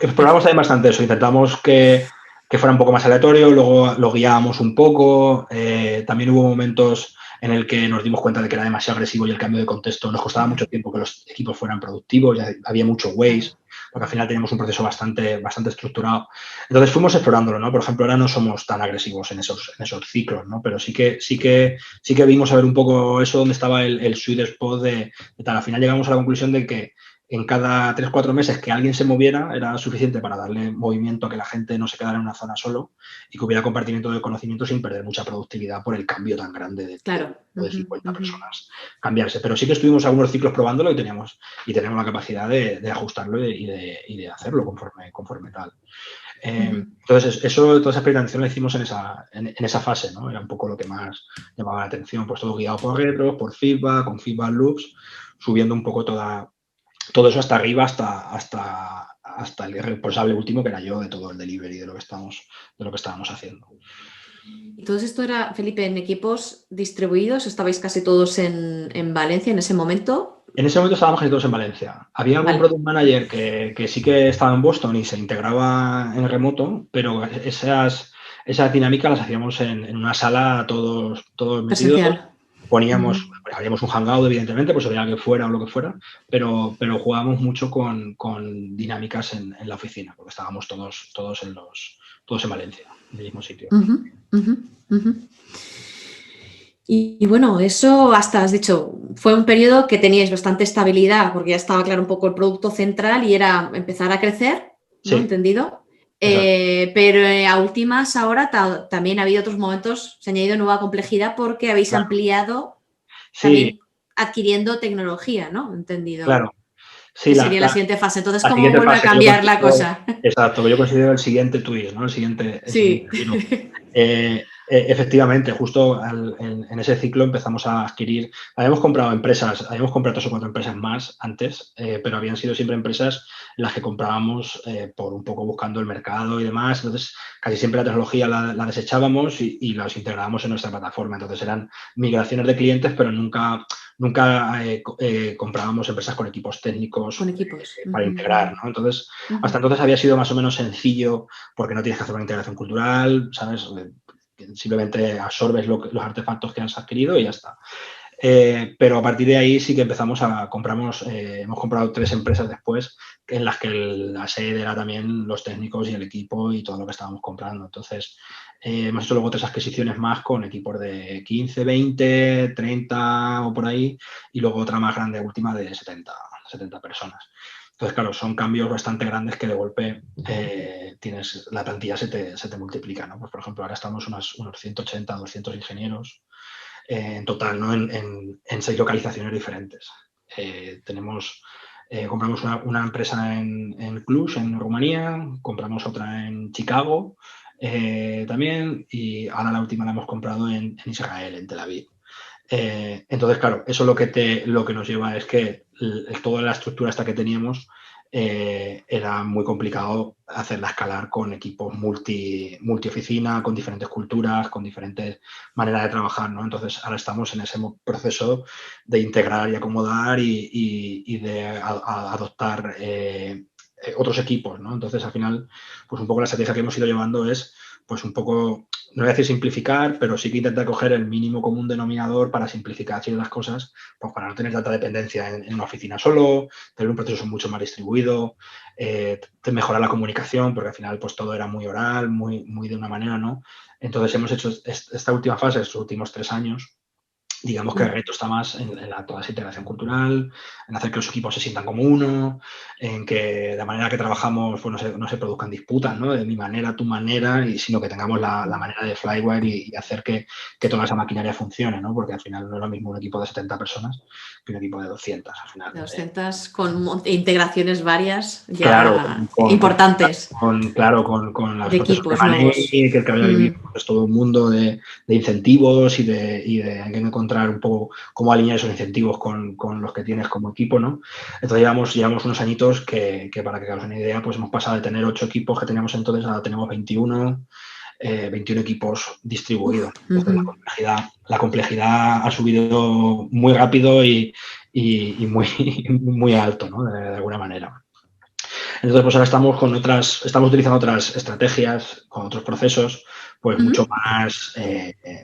exploramos también bastante eso. Intentamos que fuera un poco más aleatorio, luego lo guiábamos un poco. También hubo momentos en el que nos dimos cuenta de que era demasiado agresivo y el cambio de contexto nos costaba mucho tiempo que los equipos fueran productivos, ya había mucho waste, porque al final teníamos un proceso bastante estructurado. Entonces fuimos explorándolo, ¿no? Por ejemplo, ahora no somos tan agresivos en esos ciclos, ¿no? Pero sí que vimos a ver un poco eso, donde estaba el sweet spot de tal. Al final llegamos a la conclusión de que en cada 3-4 meses que alguien se moviera era suficiente para darle movimiento a que la gente no se quedara en una zona solo y que hubiera compartimiento de conocimiento sin perder mucha productividad por el cambio tan grande de 50 personas cambiarse. Pero sí que estuvimos algunos ciclos probándolo y tenemos la capacidad de ajustarlo y de hacerlo conforme tal. Entonces, toda esa experimentación la hicimos en esa fase, ¿no? Era un poco lo que más llamaba la atención, pues todo guiado por retros, por feedback, con feedback loops, subiendo un poco todo eso hasta arriba, hasta el responsable último, que era yo, de todo el delivery de lo que estábamos haciendo. ¿Y todo esto era, Felipe, en equipos distribuidos? ¿Estabais casi todos en Valencia en ese momento? En ese momento estábamos casi todos en Valencia. Había algún product manager que sí que estaba en Boston y se integraba en remoto, pero esas dinámicas las hacíamos en una sala todos metidos. Haríamos un hangout, evidentemente, pues había que fuera o lo que fuera, pero jugábamos mucho con dinámicas en la oficina, porque estábamos todos en Valencia, en el mismo sitio. Y bueno, eso hasta has dicho, fue un periodo que teníais bastante estabilidad, porque ya estaba claro un poco el producto central y era empezar a crecer, ¿no? Sí. ¿Entendido? Pero a últimas ahora también ha habido otros momentos, se ha añadido nueva complejidad porque habéis ampliado también adquiriendo tecnología, ¿no? ¿Entendido? Claro. Sí, que sería la siguiente fase. Entonces, ¿cómo vuelve a cambiar la cosa? Exacto, yo considero el siguiente twist, ¿no? El siguiente giro. Efectivamente, justo en ese ciclo empezamos a adquirir, habíamos comprado 3 o 4 empresas más antes, pero habían sido siempre empresas en las que comprábamos por un poco buscando el mercado y demás. Entonces, casi siempre la tecnología la desechábamos y las integrábamos en nuestra plataforma. Entonces, eran migraciones de clientes, pero nunca comprábamos empresas con equipos técnicos para integrar, ¿no? Entonces, hasta entonces había sido más o menos sencillo porque no tienes que hacer una integración cultural, ¿sabes? Simplemente absorbes los artefactos que has adquirido y ya está. Pero a partir de ahí sí que empezamos hemos comprado 3 empresas después en las que la sede era también los técnicos y el equipo y todo lo que estábamos comprando. Entonces, hemos hecho luego 3 adquisiciones más con equipos de 15, 20, 30 o por ahí y luego otra más grande última de 70 personas. Entonces, claro, son cambios bastante grandes que de golpe la plantilla se te multiplica, ¿no? Pues, por ejemplo, ahora estamos unos 180, 200 ingenieros en total, ¿no? En 6 localizaciones diferentes. Compramos una empresa en Cluj, en Rumanía, compramos otra en Chicago también y ahora la última la hemos comprado en Israel, en Tel Aviv. Entonces, claro, eso lo que nos lleva es que toda la estructura esta que teníamos era muy complicado hacerla escalar con equipos multi-oficina, con diferentes culturas, con diferentes maneras de trabajar, ¿no? Entonces, ahora estamos en ese proceso de integrar y acomodar y de adoptar otros equipos, ¿no? Entonces, al final, pues un poco la estrategia que hemos ido llevando es, pues un poco, no voy a decir simplificar, pero sí que intentar coger el mínimo común denominador para simplificar ciertas cosas, pues para no tener tanta dependencia en una oficina solo, tener un proceso mucho más distribuido, mejorar la comunicación, porque al final pues todo era muy oral, muy de una manera, ¿no? Entonces hemos hecho esta última fase, estos últimos 3 años, digamos que el reto está más en toda esa integración cultural, en hacer que los equipos se sientan como uno, en que de la manera que trabajamos pues no se produzcan disputas, ¿no? De mi manera, tu manera, sino que tengamos la manera de Flywire y hacer que toda esa maquinaria funcione, ¿no? Porque al final no es lo mismo un equipo de 70 personas que un equipo de 200. Al final, 200 con integraciones varias ya claro, importantes. Con las de equipos nuevos. Que el que vaya a vivir pues, todo un mundo de incentivos y de hay que encontrar un poco cómo alinear esos incentivos con los que tienes como equipo, ¿no? Entonces llevamos unos añitos que para que hagáis una idea, pues hemos pasado de tener 8 equipos que teníamos entonces a tenemos 21. 21 equipos distribuidos. Entonces, Ujú. la complejidad ha subido muy rápido y muy, muy alto, ¿no? De alguna manera. Entonces, pues ahora estamos utilizando otras estrategias, con otros procesos, pues Ujú.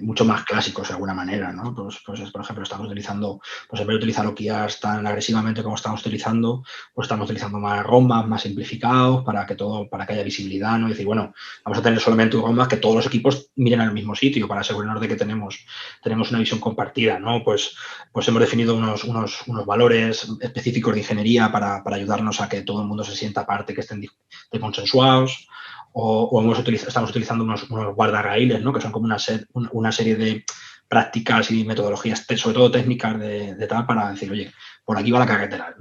mucho más clásicos de alguna manera, ¿no? Pues por ejemplo, estamos utilizando, pues en vez de utilizar OKRs tan agresivamente como estamos utilizando, pues estamos utilizando más roadmaps más simplificados para que haya visibilidad, ¿no? Y decir, bueno, vamos a tener solamente un roadmap que todos los equipos miren al mismo sitio para asegurarnos de que tenemos una visión compartida, ¿no? Pues hemos definido unos valores específicos de ingeniería para ayudarnos a que todo el mundo se sienta parte, que estén consensuados, o estamos utilizando unos guardarraíles, ¿no? Que son como una serie de prácticas y metodologías, sobre todo técnicas de tal, para decir, oye, por aquí va la carretera.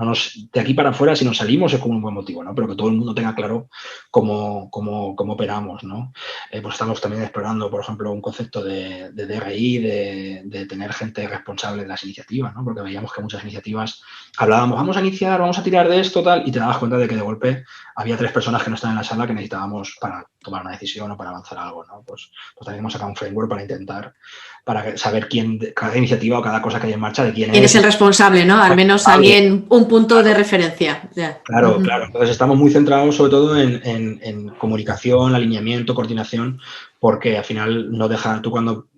De aquí para afuera, si nos salimos, es como un buen motivo, ¿no? Pero que todo el mundo tenga claro cómo operamos, ¿no? Pues estamos también explorando, por ejemplo, un concepto de DRI, de tener gente responsable de las iniciativas, ¿no? Porque veíamos que muchas iniciativas hablábamos, vamos a iniciar, vamos a tirar de esto, tal, y te dabas cuenta de que de golpe había 3 personas que no estaban en la sala que necesitábamos para tomar una decisión o para avanzar algo, ¿no? Pues también hemos sacado un framework para saber cada iniciativa o cada cosa que hay en marcha, de quién ¿Quién es es. el responsable, no? Al menos alguien, un punto de referencia. Yeah. Claro, claro. Entonces estamos muy centrados sobre todo en comunicación, alineamiento, coordinación, porque al final no deja, tú cuando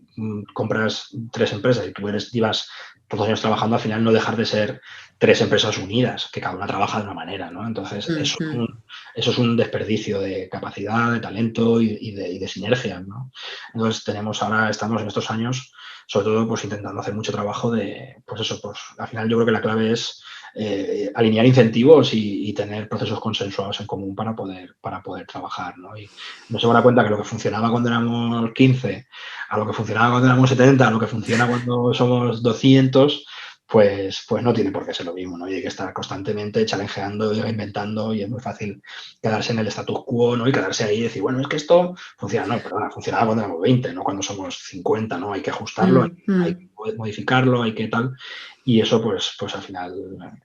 compras 3 empresas y tú llevas 2 años trabajando, al final no dejar de ser 3 empresas unidas, que cada una trabaja de una manera, ¿no? Entonces eso es un desperdicio de capacidad, de talento y de sinergia, ¿no? Entonces estamos en estos años, sobre todo, pues intentando hacer mucho trabajo pues al final yo creo que la clave es alinear incentivos y tener procesos consensuados en común para poder trabajar, ¿no? Y nos hemos dado cuenta que lo que funcionaba cuando éramos 15, a lo que funcionaba cuando éramos 70, a lo que funciona cuando somos 200, pues no tiene por qué ser lo mismo, ¿no? Y hay que estar constantemente challengeando y reinventando, y es muy fácil quedarse en el status quo, ¿no? Y quedarse ahí y decir, bueno, es que esto funciona. No, perdona, funcionaba cuando éramos 20, no cuando somos 50, ¿no? Hay que ajustarlo, hay que modificarlo, hay que tal. Y eso, pues al final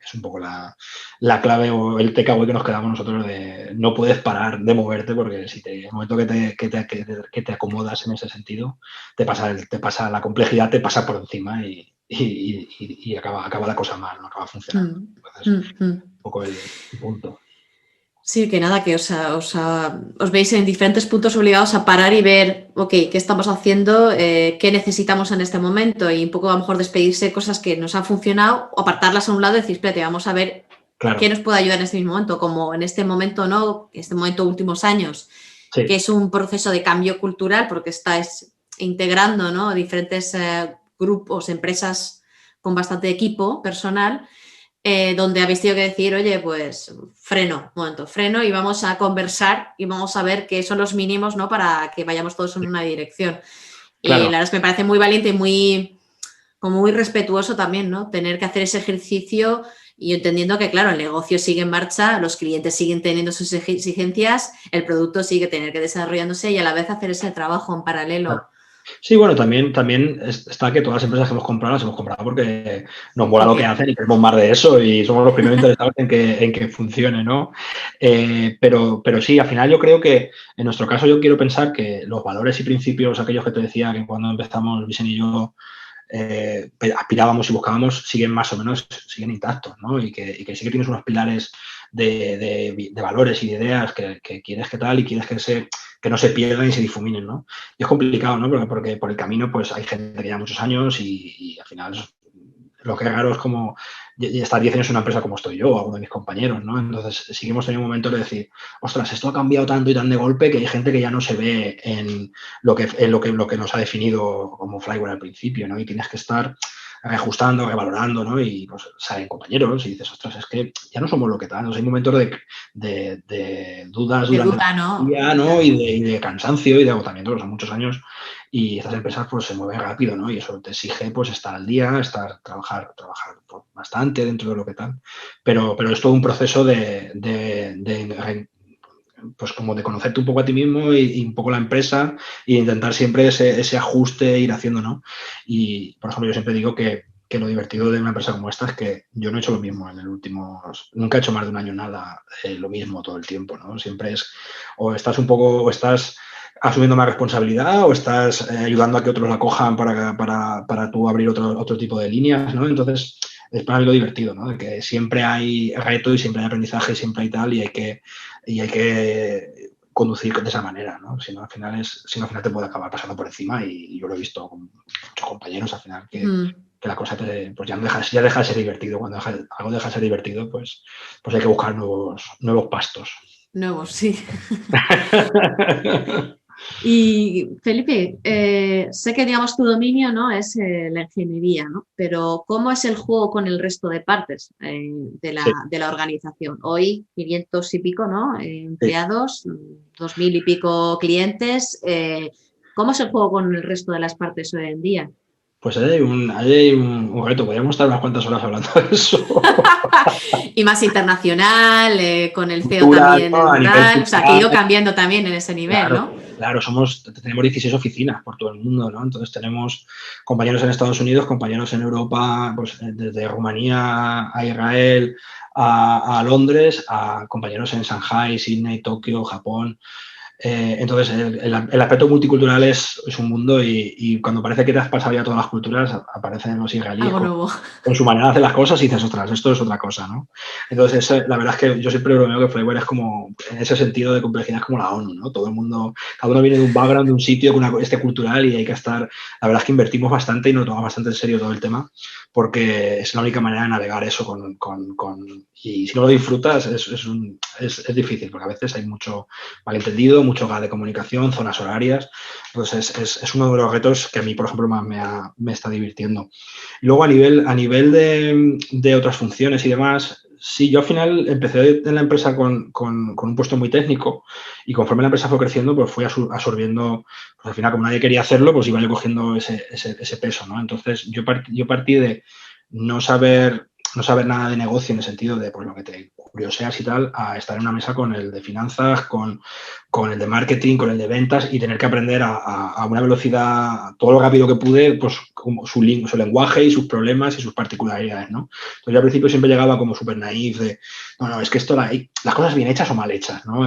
es un poco la clave o el takeaway que nos quedamos nosotros de no puedes parar de moverte, porque si el momento que te acomodas en ese sentido, te pasa la complejidad, te pasa por encima y acaba la cosa mal, no acaba funcionando. Entonces, un poco el punto. Sí, que nada, que os veis en diferentes puntos obligados a parar y ver, ok, qué estamos haciendo, qué necesitamos en este momento, y un poco a lo mejor despedirse de cosas que nos han funcionado o apartarlas a un lado y decir, espérate, vamos a ver qué nos puede ayudar en este mismo momento, como en este momento, ¿no? Este momento, últimos años, que es un proceso de cambio cultural porque estáis integrando, ¿no? Diferentes grupos, empresas con bastante equipo personal. Donde habéis tenido que decir, oye, pues freno y vamos a conversar y vamos a ver qué son los mínimos, ¿no? Para que vayamos todos en una dirección. Y Claro. la verdad es que me parece muy valiente y como muy respetuoso también, ¿no? Tener que hacer ese ejercicio y entendiendo que, claro, el negocio sigue en marcha, los clientes siguen teniendo sus exigencias, el producto sigue tener que desarrollándose y a la vez hacer ese trabajo en paralelo. Claro. Sí, bueno, también está que todas las empresas que hemos comprado las hemos comprado porque nos mola lo que hacen y queremos más de eso y somos los primeros interesados en que funcione, ¿no? Pero sí, al final yo creo que, en nuestro caso, yo quiero pensar que los valores y principios, aquellos que te decía que cuando empezamos, Vicente y yo, aspirábamos y buscábamos, siguen más o menos, siguen intactos, ¿no? Y que sí que tienes unos pilares de valores y de ideas que quieres que tal y quieres que no se pierdan y se difuminen, ¿no? Y es complicado, ¿no? Porque por el camino pues hay gente que lleva muchos años y al final lo que es raro es como estar 10 años en una empresa como estoy yo o alguno de mis compañeros, ¿no? Entonces sí que hemos tenido un momento de decir, ostras, esto ha cambiado tanto y tan de golpe que hay gente que ya no se ve en lo que nos ha definido como Flyware al principio, ¿no? Y tienes que estar reajustando, revalorando, ¿no? Y pues salen compañeros y dices, ostras, es que ya no somos lo que tal. Entonces, hay momentos de dudas De durante duda, ¿no? el día, ¿no? Y de cansancio y de agotamiento, son muchos años, y estas empresas pues se mueven rápido, ¿no? Y eso te exige pues estar al día, trabajar pues, bastante dentro de lo que tal. Pero es todo un proceso pues como de conocerte un poco a ti mismo y un poco la empresa e intentar siempre ese ajuste, ir haciendo, ¿no? Y, por ejemplo, yo siempre digo que lo divertido de una empresa como esta es que yo no he hecho lo mismo nunca he hecho más de un año nada lo mismo todo el tiempo, ¿no? Siempre es, o estás asumiendo más responsabilidad o estás ayudando a que otros la cojan para tú abrir otro tipo de líneas, ¿no? Entonces, es para mí lo divertido, ¿no? De que siempre hay reto y siempre hay aprendizaje, siempre hay tal y hay que conducir de esa manera, ¿no? Si no, al final te puede acabar pasando por encima y yo lo he visto con muchos compañeros al final que la cosa pues ya deja de ser divertido. Cuando algo deja de ser divertido, pues hay que buscar nuevos pastos. Nuevos, sí. Y Felipe, sé que digamos tu dominio, ¿no? Es la ingeniería, ¿no? Pero ¿cómo es el juego con el resto de partes Sí. de la organización? Hoy 500 y pico, ¿no? Empleados, Sí. 2000 y pico clientes. ¿Cómo es el juego con el resto de las partes hoy en día? Pues hay un reto, podríamos estar unas cuantas horas hablando de eso. Y más internacional, con el CEO Cultural, también ¿no? A nivel tal, o sea, que ha cultural, ido cambiando también en ese nivel, claro, ¿no? claro, tenemos 16 oficinas por todo el mundo, ¿no? Entonces tenemos compañeros en Estados Unidos, compañeros en Europa, pues desde Rumanía a Israel, a Londres, a compañeros en Shanghai, Sydney, Tokio, Japón. Entonces, el aspecto multicultural es un mundo y cuando parece que te has pasado ya todas las culturas, aparecen los israelíes Algo nuevo. con su manera de hacer las cosas y dices, ostras, esto es otra cosa, ¿no? Entonces, la verdad es que yo siempre bromeo que Flyware es como, en ese sentido de complejidad, es como la ONU, ¿no? Todo el mundo, cada uno viene de un background, de un sitio con este cultural y hay que estar, la verdad es que invertimos bastante y nos tomamos bastante en serio todo el tema porque es la única manera de navegar eso y si no lo disfrutas es difícil porque a veces hay mucho malentendido, mucho gap de comunicación, zonas horarias. Entonces, es uno de los retos que a mí, por ejemplo, más me está divirtiendo. Y luego, a nivel de otras funciones y demás, sí, yo al final empecé en la empresa con un puesto muy técnico y conforme la empresa fue creciendo, pues fui absorbiendo, pues al final, como nadie quería hacerlo, pues iba yo cogiendo ese peso, ¿no? Entonces, yo partí de no saber nada de negocio en el sentido de pues, lo que te curioseas y tal, a estar en una mesa con el de finanzas, con el de marketing, con el de ventas y tener que aprender a una velocidad, todo lo rápido que pude, pues como su lenguaje y sus problemas y sus particularidades, ¿no? Entonces yo al principio siempre llegaba como súper naif de, no, es que las cosas bien hechas o mal hechas, ¿no?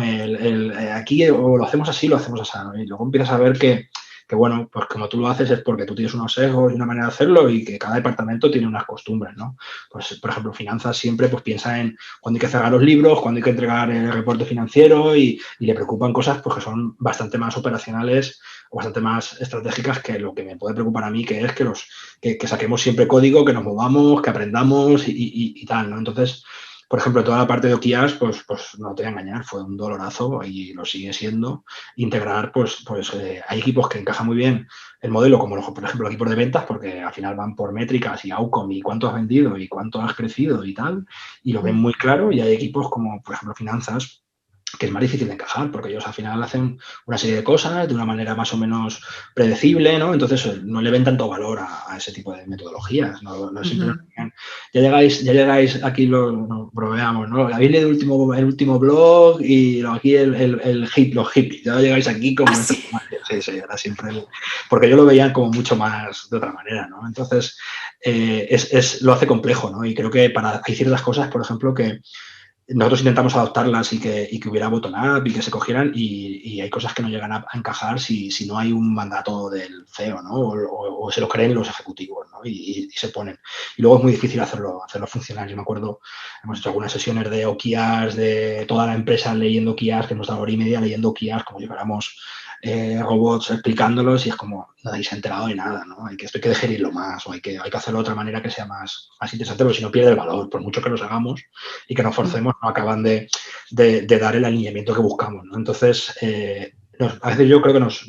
Aquí o lo hacemos así o lo hacemos así, ¿no? Y luego empiezas a ver que bueno, pues como tú lo haces es porque tú tienes unos sesgos y una manera de hacerlo y que cada departamento tiene unas costumbres, ¿no? Pues, por ejemplo, finanzas siempre pues piensa en cuándo hay que cerrar los libros, cuándo hay que entregar el reporte financiero y le preocupan cosas pues, que son bastante más operacionales o bastante más estratégicas que lo que me puede preocupar a mí, que es que saquemos siempre código, que nos movamos, que aprendamos y tal, ¿no? Entonces, por ejemplo, toda la parte de OKRs, pues no te voy a engañar, fue un dolorazo y lo sigue siendo. Integrar, hay equipos que encajan muy bien el modelo, como por ejemplo equipos de ventas, porque al final van por métricas y outcome y cuánto has vendido y cuánto has crecido y tal, y lo ven muy claro. Y hay equipos como, por ejemplo, finanzas, que es más difícil de encajar, porque ellos al final hacen una serie de cosas de una manera más o menos predecible, ¿no? Entonces no le ven tanto valor a ese tipo de metodologías, no siempre ya llegáis aquí, lo bromeamos, ¿no? Habéis leído el último blog y aquí los hippies, ya llegáis aquí como... ¿Ah, sí? Sí, era siempre... Porque yo lo veía como mucho más de otra manera, ¿no? Entonces, lo hace complejo, ¿no? Y creo que hay ciertas cosas, por ejemplo, que nosotros intentamos adoptarlas y que hubiera bottom-up y que se cogieran y hay cosas que no llegan a encajar si no hay un mandato del CEO, ¿no? O se lo creen los ejecutivos, ¿no? Y se ponen. Y luego es muy difícil hacerlo funcionar. Yo me acuerdo, hemos hecho algunas sesiones de OKRs, de toda la empresa leyendo OKRs, que hemos dado hora y media leyendo OKRs como si fuéramos robots explicándolos y es como, nadie se ha enterado de nada, ¿no? Esto hay que digerirlo más o hay que hacerlo de otra manera que sea más interesante, pero si no pierde el valor, por mucho que los hagamos y que nos forcemos, no acaban de dar el alineamiento que buscamos, ¿no? Entonces, a veces yo creo que nos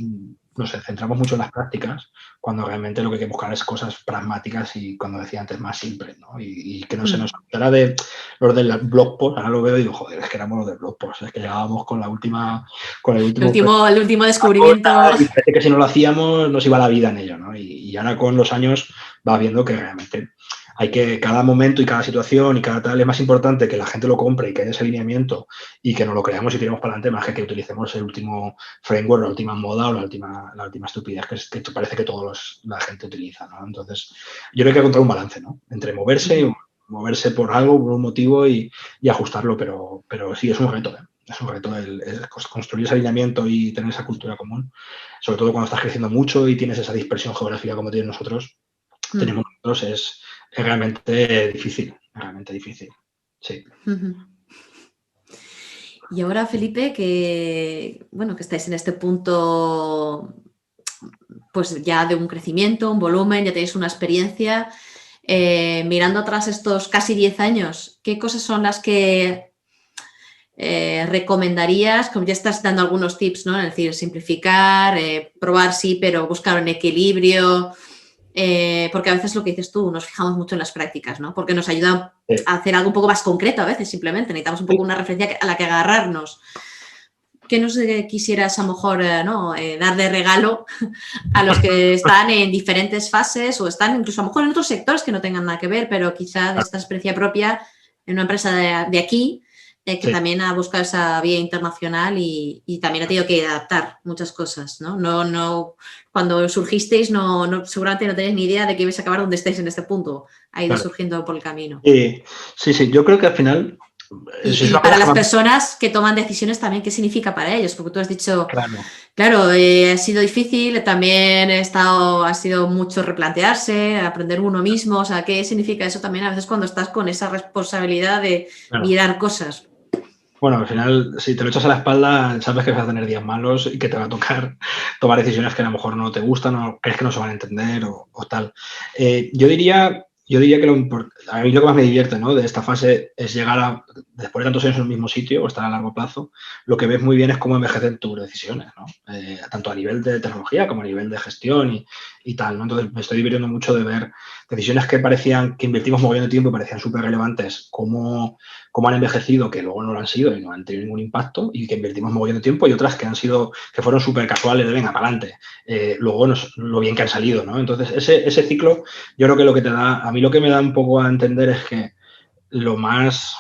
centramos mucho en las prácticas cuando realmente lo que hay que buscar es cosas pragmáticas y, cuando decía antes, más simples, ¿no? Y que no se nos olvidara de los del blog post. Ahora lo veo y digo, joder, es que éramos los del blog post, es que llegábamos con el último descubrimiento. y parece que si no lo hacíamos nos iba la vida en ello, ¿no? Y ahora con los años vas viendo que realmente cada momento y cada situación y cada tal es más importante que la gente lo compre y que haya ese alineamiento y que nos lo creamos y tiremos para adelante más que utilicemos el último framework, la última moda o la última estupidez que parece que la gente utiliza, ¿no? Entonces, yo creo que hay que encontrar un balance, ¿no? Entre moverse por algo, por un motivo y ajustarlo, pero sí, es un reto, ¿eh? es un reto construir ese alineamiento y tener esa cultura común, sobre todo cuando estás creciendo mucho y tienes esa dispersión geográfica como tienen nosotros, es realmente difícil, sí. Y ahora, Felipe, que estáis en este punto pues ya de un crecimiento, un volumen, ya tenéis una experiencia, mirando atrás estos casi 10 años, ¿qué cosas son las que recomendarías? Como ya estás dando algunos tips, ¿no? Es decir, simplificar, probar sí, pero buscar un equilibrio, porque a veces lo que dices tú, nos fijamos mucho en las prácticas, ¿no? Porque nos ayuda a hacer algo un poco más concreto a veces, simplemente necesitamos un poco una referencia a la que agarrarnos. ¿Qué nos quisieras a lo mejor dar de regalo a los que están en diferentes fases o están incluso a lo mejor en otros sectores que no tengan nada que ver, pero quizá de esta experiencia propia en una empresa de aquí que también ha buscado esa vía internacional y también ha tenido que adaptar muchas cosas, ¿no? No, cuando surgisteis seguramente no tenéis ni idea de que ibais a acabar donde estáis en este punto. Ha ido surgiendo por el camino. Sí, yo creo que al final... Y para las personas que toman decisiones también, ¿qué significa para ellos? Porque tú has dicho, claro, ha sido difícil, también ha sido mucho replantearse, aprender uno mismo, o sea, ¿qué significa eso también a veces cuando estás con esa responsabilidad de mirar cosas? Bueno, al final, si te lo echas a la espalda, sabes que vas a tener días malos y que te va a tocar tomar decisiones que a lo mejor no te gustan o crees que no se van a entender o tal. Yo diría que a mí lo que más me divierte, ¿no?, de esta fase es llegar después de tantos años en el mismo sitio o estar a largo plazo, lo que ves muy bien es cómo envejecen tus decisiones, ¿no? Tanto a nivel de tecnología como a nivel de gestión y tal, ¿no? Entonces me estoy divirtiendo mucho de ver decisiones que parecían que invertimos mogollón de tiempo y parecían súper relevantes, cómo han envejecido, que luego no lo han sido y no han tenido ningún impacto, y que invertimos mogollón de tiempo, y otras que fueron súper casuales de venga, para adelante. Luego lo bien que han salido, ¿no? Entonces, ese ciclo, yo creo que lo que te da, a mí lo que me da un poco a entender es que lo más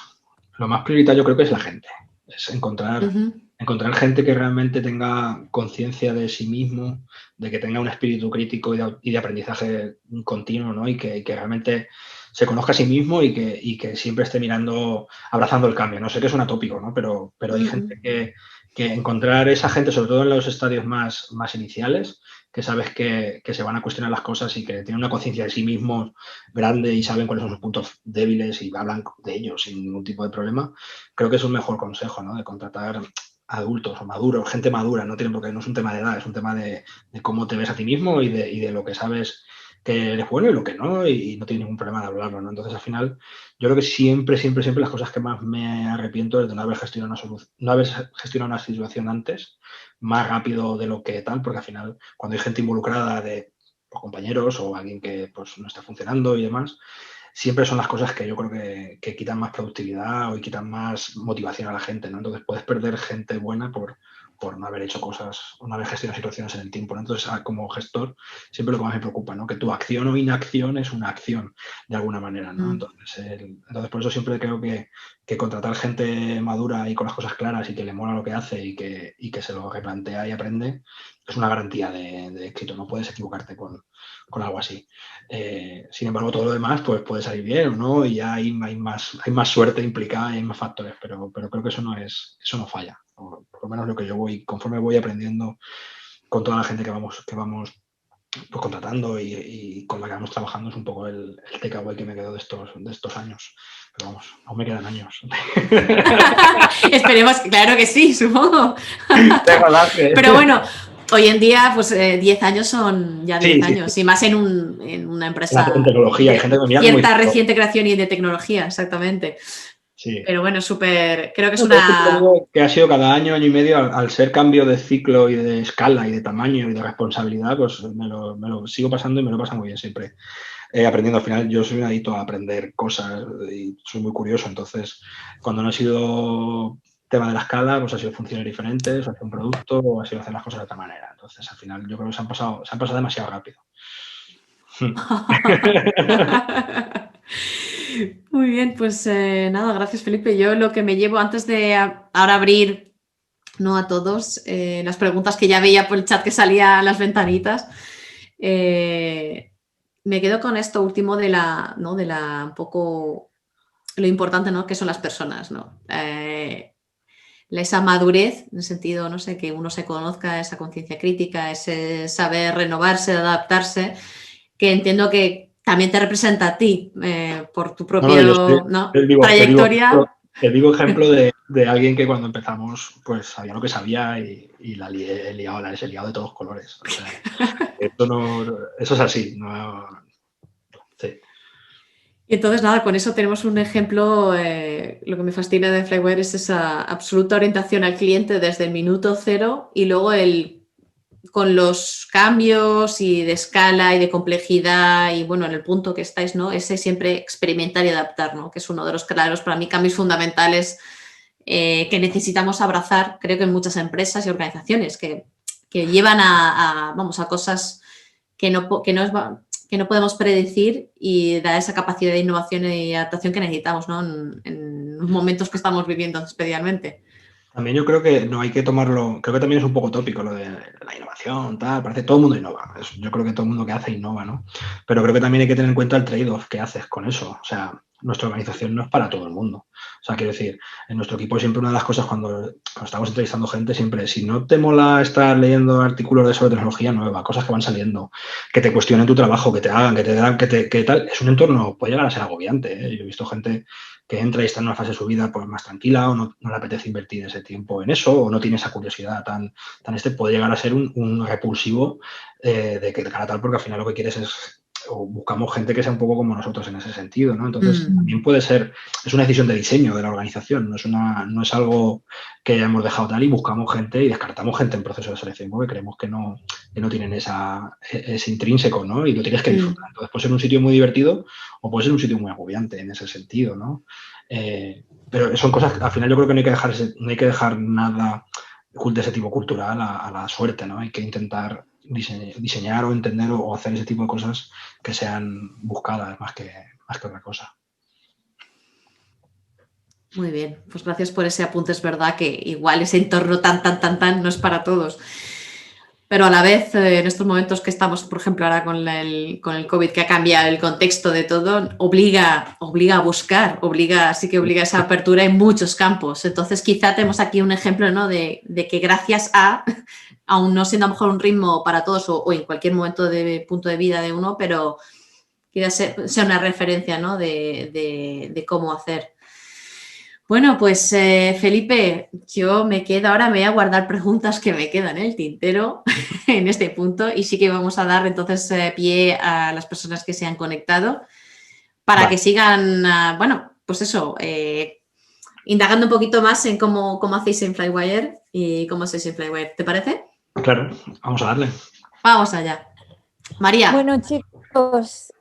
prioritario creo que es la gente. Es encontrar gente que realmente tenga conciencia de sí mismo, de que tenga un espíritu crítico y de aprendizaje continuo, ¿no? Y que realmente se conozca a sí mismo y que siempre esté abrazando el cambio. No sé que es un atópico, ¿no? Pero hay gente que encontrar esa gente, sobre todo en los estadios más iniciales, que sabes que se van a cuestionar las cosas y que tienen una conciencia de sí mismos grande y saben cuáles son sus puntos débiles y hablan de ellos sin ningún tipo de problema, creo que es un mejor consejo, ¿no? De contratar adultos o maduros, gente madura, no es un tema de edad, es un tema de cómo te ves a ti mismo y de lo que sabes que eres bueno y lo que no, y no tienes ningún problema de hablarlo, ¿no? Entonces, al final, yo creo que siempre las cosas que más me arrepiento es de no haber gestionado una situación antes más rápido de lo que tal, porque al final, cuando hay gente involucrada de compañeros o alguien que pues no está funcionando y demás, siempre son las cosas que yo creo que quitan más productividad o quitan más motivación a la gente, ¿no? Entonces puedes perder gente buena por no haber hecho cosas, o no haber gestionado situaciones en el tiempo, ¿no? Entonces, como gestor, siempre lo que más me preocupa, ¿no? Que tu acción o inacción es una acción, de alguna manera, ¿no? Entonces, por eso siempre creo que contratar gente madura y con las cosas claras y que le mola lo que hace y que se lo replantea y aprende, es una garantía de éxito. No puedes equivocarte con algo así. Sin embargo, todo lo demás pues puede salir bien o no, y ya hay más suerte implicada y hay más factores, pero creo que eso no falla. O por lo menos lo que yo conforme voy aprendiendo con toda la gente que vamos pues contratando y con la que vamos trabajando, es un poco el takeaway que me quedo de estos años. Pero vamos, aún me quedan años. Esperemos, claro que sí, supongo. Pero bueno, hoy en día, pues 10 años son ya 10 años, y más en una empresa en tecnología, hay gente que cierta reciente creación y de tecnología, exactamente. Sí. Pero bueno, súper, creo que es una... Que ha sido cada año y medio, al ser cambio de ciclo y de escala y de tamaño y de responsabilidad, pues me lo sigo pasando y me lo pasa muy bien siempre. Aprendiendo, al final yo soy un adicto a aprender cosas y soy muy curioso, entonces cuando no ha sido tema de la escala, pues ha sido funciones diferentes, o ha sido un producto, o ha sido hacer las cosas de otra manera. Entonces, al final yo creo que se han pasado demasiado rápido. Muy bien, pues nada, gracias Felipe. Yo lo que me llevo antes de ahora abrir, no a todos, las preguntas que ya veía por el chat que salían las ventanitas, me quedo con esto último de un poco lo importante, ¿no?, que son las personas, ¿no? esa madurez, en el sentido, no sé, que uno se conozca, esa conciencia crítica, ese saber renovarse, adaptarse, que entiendo que también te representa a ti por tu No, no, yo soy propia trayectoria. el vivo ejemplo de alguien que cuando empezamos pues sabía lo que sabía y la he liado de todos colores. O sea, eso es así. No, sí. Y entonces, nada, con eso tenemos un ejemplo. Lo que me fascina de Flywire es esa absoluta orientación al cliente desde el minuto cero y luego con los cambios y de escala y de complejidad y, bueno, en el punto que estáis, ¿no? Ese siempre experimentar y adaptar, ¿no? Que es uno de los claros, para mí, cambios fundamentales que necesitamos abrazar, creo que en muchas empresas y organizaciones que llevan a cosas que no podemos predecir y da esa capacidad de innovación y adaptación que necesitamos, ¿no? En los momentos que estamos viviendo especialmente. También yo creo que no hay que tomarlo, creo que también es un poco tópico lo de la innovación, tal, parece que todo el mundo innova. Yo creo que todo el mundo que hace innova, ¿no? Pero creo que también hay que tener en cuenta el trade-off que haces con eso. O sea, nuestra organización no es para todo el mundo. O sea, quiero decir, en nuestro equipo siempre una de las cosas cuando estamos entrevistando gente, siempre, si no te mola estar leyendo artículos sobre tecnología nueva, cosas que van saliendo, que te cuestionen tu trabajo, que te hagan, que te dan, que tal, es un entorno, puede llegar a ser agobiante, ¿eh? Yo he visto gente que entra y está en una fase de su vida pues, más tranquila o no le apetece invertir ese tiempo en eso o no tiene esa curiosidad tan puede llegar a ser un repulsivo de que cara tal porque al final lo que quieres es o buscamos gente que sea un poco como nosotros en ese sentido, ¿no? Entonces, también puede ser, es una decisión de diseño de la organización, no es algo que hayamos dejado tal y buscamos gente y descartamos gente en proceso de selección porque creemos que no tienen ese intrínseco, ¿no? Y lo tienes que disfrutar. Entonces, puede ser un sitio muy divertido o puede ser un sitio muy agobiante en ese sentido, ¿no? Pero son cosas, al final yo creo que no hay que dejar nada de ese tipo cultural a la suerte, ¿no? Hay que intentar diseñar o entender o hacer ese tipo de cosas que sean buscadas más que otra cosa. Muy bien, pues gracias por ese apunte. Es verdad que igual ese entorno tan no es para todos. Pero a la vez, en estos momentos que estamos, por ejemplo, ahora con el COVID, que ha cambiado el contexto de todo, obliga a buscar, sí que obliga a esa apertura en muchos campos. Entonces, quizá tenemos aquí un ejemplo, ¿no? de que gracias aún no siendo a lo mejor un ritmo para todos o en cualquier momento de punto de vida de uno, pero quizás sea una referencia, ¿no? de cómo hacer. Bueno, pues Felipe, yo me voy a guardar preguntas que me quedan en el tintero en este punto y sí que vamos a dar entonces pie a las personas que se han conectado para que sigan, pues eso, indagando un poquito más en cómo hacéis en Flywire y cómo hacéis en Flywire. ¿Te parece? Claro, vamos a darle. Vamos allá. María. Bueno, chicos,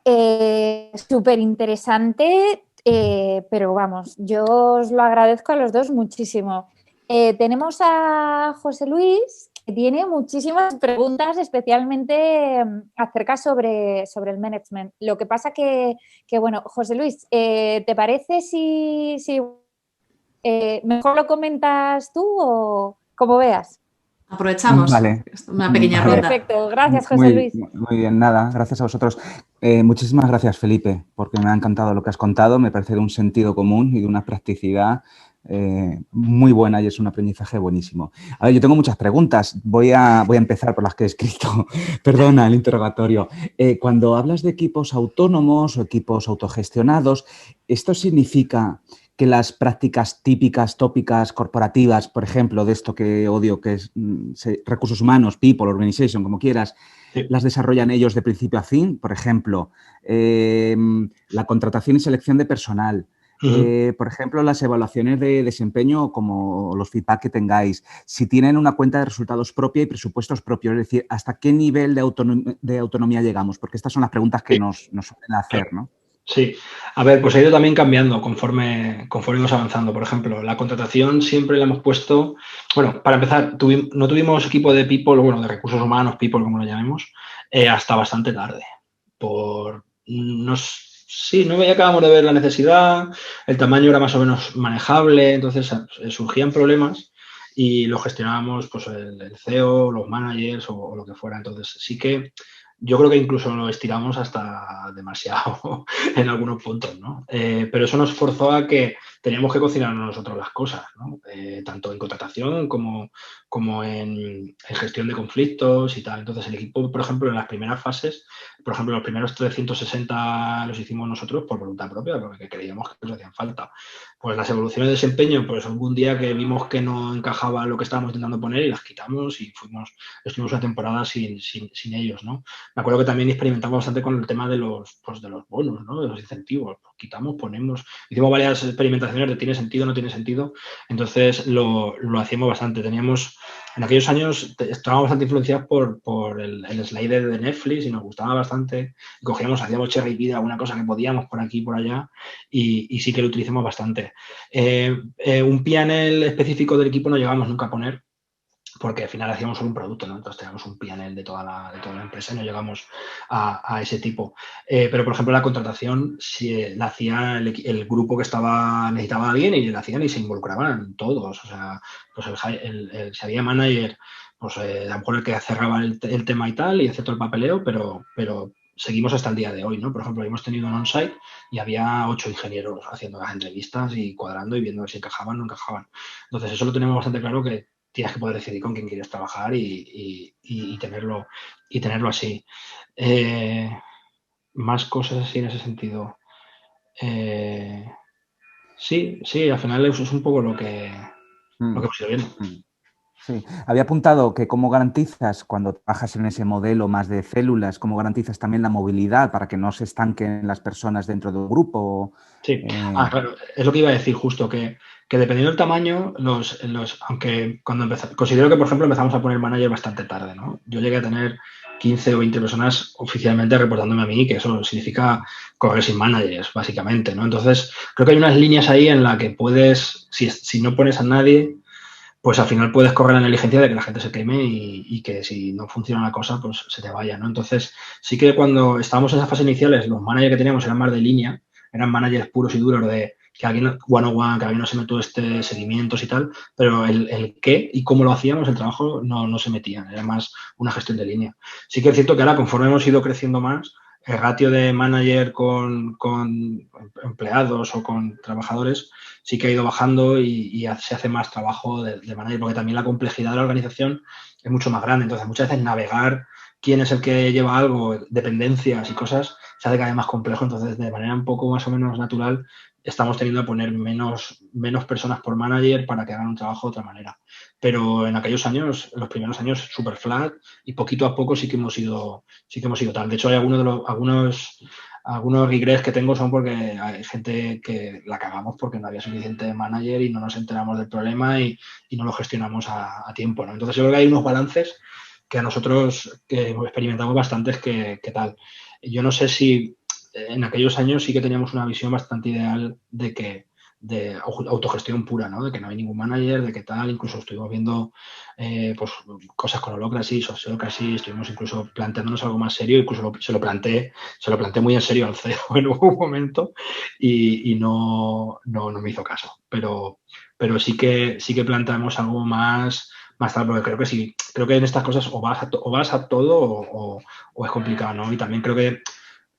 súper interesante. Pero vamos, yo os lo agradezco a los dos muchísimo. Tenemos a José Luis, que tiene muchísimas preguntas, especialmente acerca sobre el management. Lo que pasa que bueno, José Luis, ¿te parece si mejor lo comentas tú o como veas? Aprovechamos una pequeña ronda. Perfecto, gracias José Luis. Muy bien, nada, gracias a vosotros. Muchísimas gracias Felipe, porque me ha encantado lo que has contado, me parece de un sentido común y de una practicidad muy buena y es un aprendizaje buenísimo. A ver, yo tengo muchas preguntas, voy a empezar por las que he escrito, perdona el interrogatorio. Cuando hablas de equipos autónomos o equipos autogestionados, ¿esto significa que las prácticas típicas, tópicas, corporativas, por ejemplo, de esto que odio, que es recursos humanos, people, organization, como quieras, sí, las desarrollan ellos de principio a fin? Por ejemplo, la contratación y selección de personal, por ejemplo, las evaluaciones de desempeño como los feedback que tengáis, si tienen una cuenta de resultados propia y presupuestos propios, es decir, ¿hasta qué nivel de autonomía llegamos? Porque estas son las preguntas que nos suelen hacer, ¿no? Sí, a ver, pues ha ido también cambiando conforme vamos avanzando. Por ejemplo, la contratación siempre la hemos puesto, bueno, para empezar, no tuvimos equipo de people, bueno, de recursos humanos, people, como lo llamemos, hasta bastante tarde. No acabamos de ver la necesidad, el tamaño era más o menos manejable, entonces surgían problemas y lo gestionábamos pues el CEO, los managers o lo que fuera. Entonces sí que yo creo que incluso lo estiramos hasta demasiado en algunos puntos, ¿no? Pero eso nos forzó a que teníamos que cocinar nosotros las cosas, ¿no? Tanto en contratación como en gestión de conflictos y tal. Entonces, el equipo, por ejemplo, en las primeras fases, por ejemplo, los primeros 360 los hicimos nosotros por voluntad propia, porque creíamos que nos hacían falta. Pues las evoluciones de desempeño, pues algún día que vimos que no encajaba lo que estábamos intentando poner y las quitamos y estuvimos una temporada sin ellos, ¿no? Me acuerdo que también experimentamos bastante con el tema de los bonos, ¿no? De los incentivos. Pues quitamos, ponemos. Hicimos varias experimentaciones de tiene sentido, no tiene sentido. Entonces lo hacíamos bastante. En aquellos años estábamos bastante influenciados por el slider de Netflix y nos gustaba bastante. Y cogíamos, hacíamos cherry pie de alguna cosa que podíamos por aquí y por allá y sí que lo utilizamos bastante. Un panel específico del equipo no llegamos nunca a poner, porque al final hacíamos solo un producto, ¿no? Entonces teníamos un P&L de toda la empresa y no llegamos a ese tipo. Pero, por ejemplo, la contratación la hacía el grupo que necesitaba a alguien y la hacían y se involucraban todos. O sea, pues si había manager, pues a lo mejor el que cerraba el tema y tal y hacía todo el papeleo, pero seguimos hasta el día de hoy, ¿no? Por ejemplo, hemos tenido un on-site y había 8 ingenieros haciendo las entrevistas y cuadrando y viendo si encajaban o no encajaban. Entonces, eso lo tenemos bastante claro, que tienes que poder decidir con quién quieres trabajar y tenerlo así. Más cosas así en ese sentido. Sí, al final eso es un poco lo que hemos ido viendo. Sí, había apuntado que cómo garantizas cuando trabajas en ese modelo más de células, cómo garantizas también la movilidad para que no se estanquen las personas dentro de un grupo. Sí, claro, es lo que iba a decir justo, que dependiendo del tamaño, aunque considero que, por ejemplo, empezamos a poner manager bastante tarde, ¿no? Yo llegué a tener 15 o 20 personas oficialmente reportándome a mí, que eso significa correr sin managers, básicamente, ¿no? Entonces, creo que hay unas líneas ahí en la que puedes, si no pones a nadie, pues al final puedes correr la negligencia de que la gente se queme y que si no funciona la cosa, pues se te vaya, ¿no? Entonces, sí que cuando estábamos en esas fases iniciales, los managers que teníamos eran más de línea, eran managers puros y duros de que alguien one-on-one, que alguien no se metió seguimientos y tal, pero el qué y cómo lo hacíamos, el trabajo, no se metían, era más una gestión de línea. Sí que es cierto que ahora, conforme hemos ido creciendo más, el ratio de manager con empleados o con trabajadores sí que ha ido bajando y se hace más trabajo de manager, porque también la complejidad de la organización es mucho más grande. Entonces, muchas veces navegar quién es el que lleva algo, dependencias y cosas, se hace cada vez más complejo. Entonces, de manera un poco más o menos natural, estamos teniendo que poner menos personas por manager para que hagan un trabajo de otra manera. Pero en aquellos años, los primeros años, súper flat y poquito a poco sí que hemos ido tal. De hecho, hay algunos regrets que tengo son porque hay gente que la cagamos porque no había suficiente manager y no nos enteramos del problema y no lo gestionamos a tiempo, ¿no? Entonces, yo creo que hay unos balances que a nosotros que experimentamos bastantes que tal. Yo no sé si en aquellos años sí que teníamos una visión bastante ideal de autogestión pura, ¿no? De que no hay ningún manager, de que tal, incluso estuvimos viendo pues cosas con Holacracy, Sociocracy, estuvimos incluso planteándonos algo más serio, incluso se lo planteé muy en serio al CEO en un momento y no me hizo caso, pero sí que planteamos algo más tarde, porque creo que en estas cosas o vas a todo o es complicado, ¿no? Y también creo que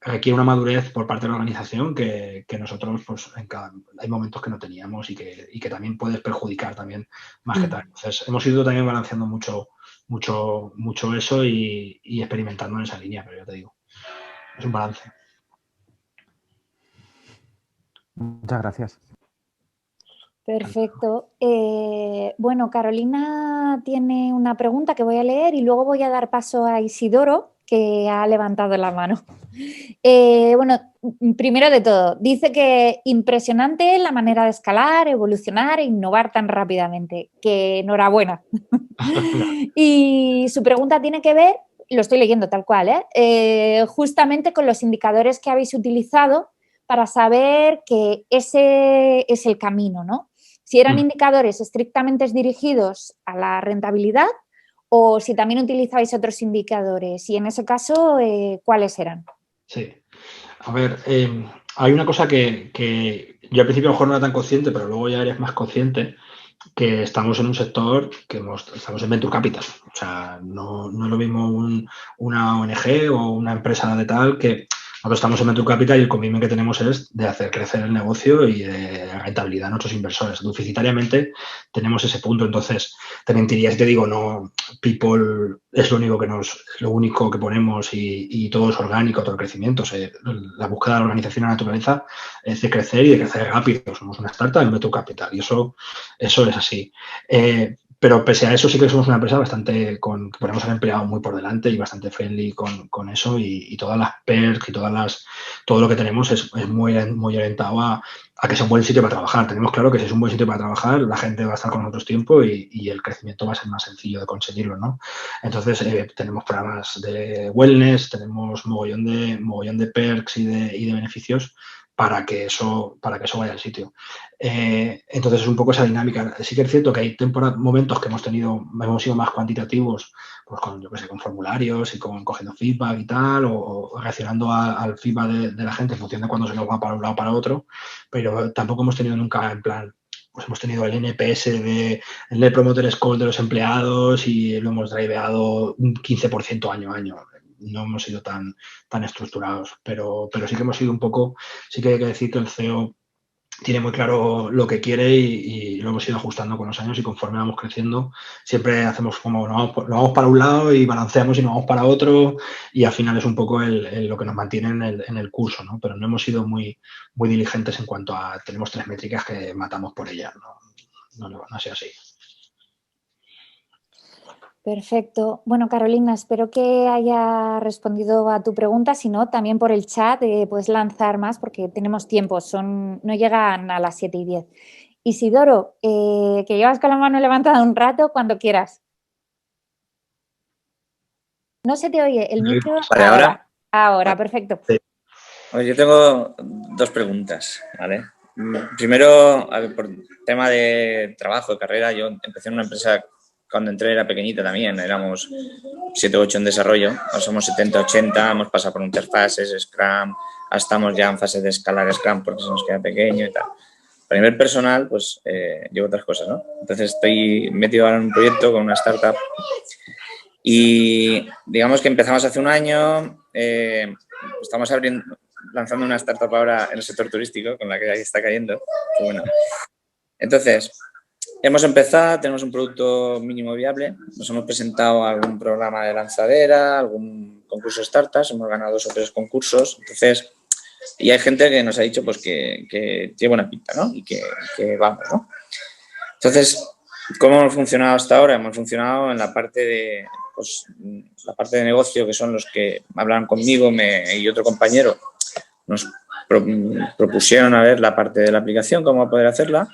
requiere una madurez por parte de la organización que nosotros, pues, hay momentos que no teníamos y que también puedes perjudicar también más que tal. Entonces, hemos ido también balanceando mucho eso y experimentando en esa línea, pero ya te digo, es un balance. Muchas gracias. Perfecto. Bueno, Carolina tiene una pregunta que voy a leer y luego voy a dar paso a Isidoro, que ha levantado la mano. Bueno, primero de todo, dice que impresionante la manera de escalar, evolucionar e innovar tan rápidamente. Que enhorabuena. Y su pregunta tiene que ver, lo estoy leyendo tal cual, justamente con los indicadores que habéis utilizado para saber que ese es el camino, ¿no? Si eran indicadores estrictamente dirigidos a la rentabilidad o si también utilizabais otros indicadores y en ese caso, ¿cuáles eran? Sí. A ver, hay una cosa que yo al principio a lo mejor no era tan consciente, pero luego ya eres más consciente, que estamos en un sector que estamos en Venture Capital. O sea, no es lo mismo una ONG o una empresa de tal que nosotros estamos en Venture Capital y el commitment que tenemos es de hacer crecer el negocio y de rentabilidad a nuestros inversores. Deficitariamente tenemos ese punto. Entonces, te mentiría si te digo, no, People es lo único que ponemos y todo es orgánico, todo el crecimiento. La búsqueda de la organización en la naturaleza es de crecer y de crecer rápido. Somos una startup en Venture Capital y eso es así. Pero pese a eso sí que somos una empresa que ponemos al empleado muy por delante y bastante friendly con eso y todas las perks y todo lo que tenemos es muy orientado a que sea un buen sitio para trabajar. Tenemos claro que si es un buen sitio para trabajar, la gente va a estar con nosotros tiempo y el crecimiento va a ser más sencillo de conseguirlo, ¿no? Entonces, tenemos programas de wellness, tenemos mogollón de perks y de beneficios para que eso vaya al sitio. Entonces es un poco esa dinámica. Sí que es cierto que hay momentos que hemos sido más cuantitativos, pues con formularios y cogiendo feedback y tal, o reaccionando al feedback de la gente en función de cuándo se nos va para un lado o para otro, pero tampoco hemos tenido nunca en plan, pues hemos tenido el NPS el Net Promoter Score de los empleados y lo hemos driveado un 15% año a año. No hemos sido tan estructurados, pero sí que hemos sido un poco, sí que hay que decir que el CEO tiene muy claro lo que quiere y lo hemos ido ajustando con los años y conforme vamos creciendo siempre hacemos como lo vamos para un lado y balanceamos y nos vamos para otro y al final es un poco lo que nos mantiene en el curso, ¿no? Pero no hemos sido muy diligentes en cuanto a tenemos 3 métricas que matamos por ellas, no ha sido así. Perfecto. Bueno, Carolina, espero que haya respondido a tu pregunta. Si no, también por el chat puedes lanzar más porque tenemos tiempo. No llegan a las 7:10. Isidoro, que llevas con la mano levantada un rato, cuando quieras. No se te oye el micro. Vale, ¿ahora? Ahora, perfecto. Sí. Pues yo tengo 2 preguntas, ¿vale? Primero, por tema de trabajo, de carrera, yo empecé en una empresa. Cuando entré era pequeñita también, éramos 7 o 8 en desarrollo, ahora somos 70, 80, hemos pasado por interfaces, Scrum, ahora estamos ya en fase de escalar Scrum porque se nos queda pequeño y tal. A nivel personal, pues llevo otras cosas, ¿no? Entonces estoy metido ahora en un proyecto con una startup y digamos que empezamos hace un año, estamos lanzando una startup ahora en el sector turístico con la que ahí está cayendo. Bueno, entonces... hemos empezado, tenemos un producto mínimo viable, nos hemos presentado a algún programa de lanzadera, algún concurso de startups, hemos ganado 2 o 3 concursos, entonces, y hay gente que nos ha dicho pues que tiene buena pinta, ¿no? Y que vamos, ¿no? Entonces, ¿cómo hemos funcionado hasta ahora? Hemos funcionado en la parte de, pues, la parte de negocio, que son los que hablaron conmigo y otro compañero, nos propusieron a ver la parte de la aplicación, cómo poder hacerla,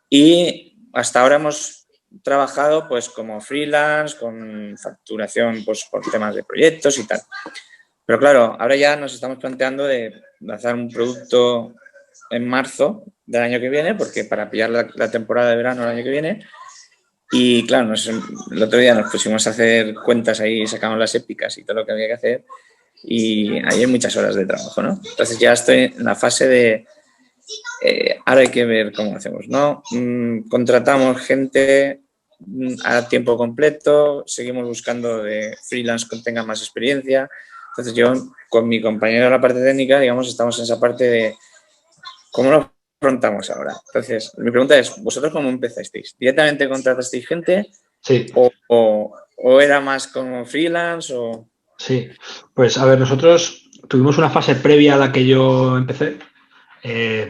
y hasta ahora hemos trabajado pues como freelance, con facturación pues por temas de proyectos y tal. Pero claro, ahora ya nos estamos planteando de lanzar un producto en marzo del año que viene, porque para pillar la temporada de verano del año que viene. Y claro, el otro día nos pusimos a hacer cuentas ahí, sacamos las épicas y todo lo que había que hacer. Y ahí hay muchas horas de trabajo, ¿no? Entonces ya estoy en la fase de... ahora hay que ver cómo hacemos, ¿no? Contratamos gente a tiempo completo, seguimos buscando de freelance que tenga más experiencia. Entonces yo, con mi compañero de la parte técnica, digamos, estamos en esa parte de cómo lo afrontamos ahora. Entonces, mi pregunta es, ¿vosotros cómo empezasteis? ¿Directamente contratasteis gente? Sí. ¿O era más como freelance? O... Sí, pues a ver, nosotros tuvimos una fase previa a la que yo empecé,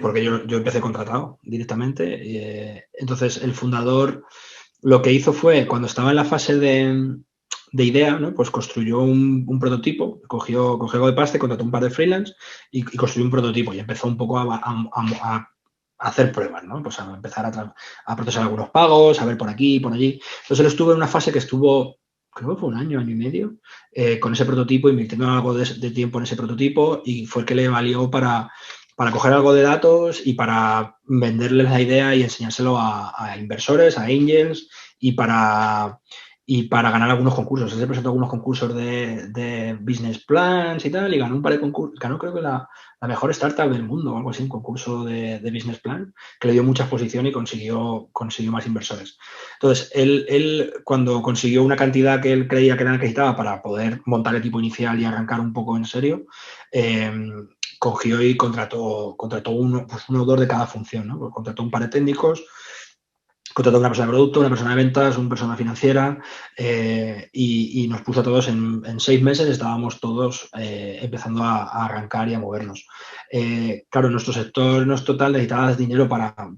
porque yo empecé contratado directamente. Entonces, el fundador lo que hizo fue, cuando estaba en la fase de idea, ¿no? Pues construyó un prototipo, cogió algo de pasta, contrató un par de freelance y construyó un prototipo y empezó un poco a hacer pruebas, ¿no? Pues a empezar a procesar algunos pagos, a ver por aquí, por allí. Entonces, él estuvo en una fase que estuvo, creo que fue un año y medio, con ese prototipo, invirtiendo algo de tiempo en ese prototipo y fue el que le valió para coger algo de datos y para venderles la idea y enseñárselo a inversores, a angels y para y para ganar algunos concursos. Él se presentó a algunos concursos de business plans y tal, y ganó un par de concursos. Ganó, creo que la mejor startup del mundo o algo así, un concurso de business plan, que le dio mucha exposición y consiguió más inversores. Entonces, él cuando consiguió una cantidad que él creía que necesitaba para poder montar el equipo inicial y arrancar un poco en serio, cogió y contrató un autor de cada función, ¿no? Pues contrató un par de técnicos, contrató una persona de producto, una persona de ventas, una persona financiera, y nos puso a todos en 6 meses, estábamos todos empezando a arrancar y a movernos. Claro, nuestro sector, nuestro total, necesitaba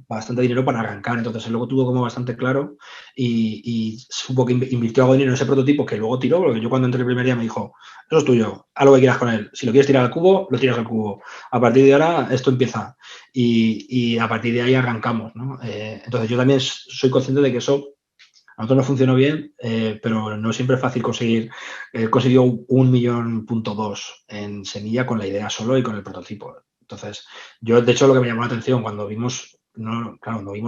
bastante dinero para arrancar, entonces él luego tuvo como bastante claro y supo que invirtió algo de dinero en ese prototipo que luego tiró, porque yo cuando entré el primer día me dijo, eso es tuyo, haz lo que quieras con él, si lo quieres tirar al cubo, lo tiras al cubo, a partir de ahora esto empieza. Y a partir de ahí arrancamos, ¿no? Entonces yo también soy consciente de que eso a nosotros no funcionó bien, pero no siempre es fácil conseguir. Consiguió 1,2 millones en semilla con la idea solo y con el prototipo. Entonces, yo de hecho lo que me llamó la atención cuando vimos la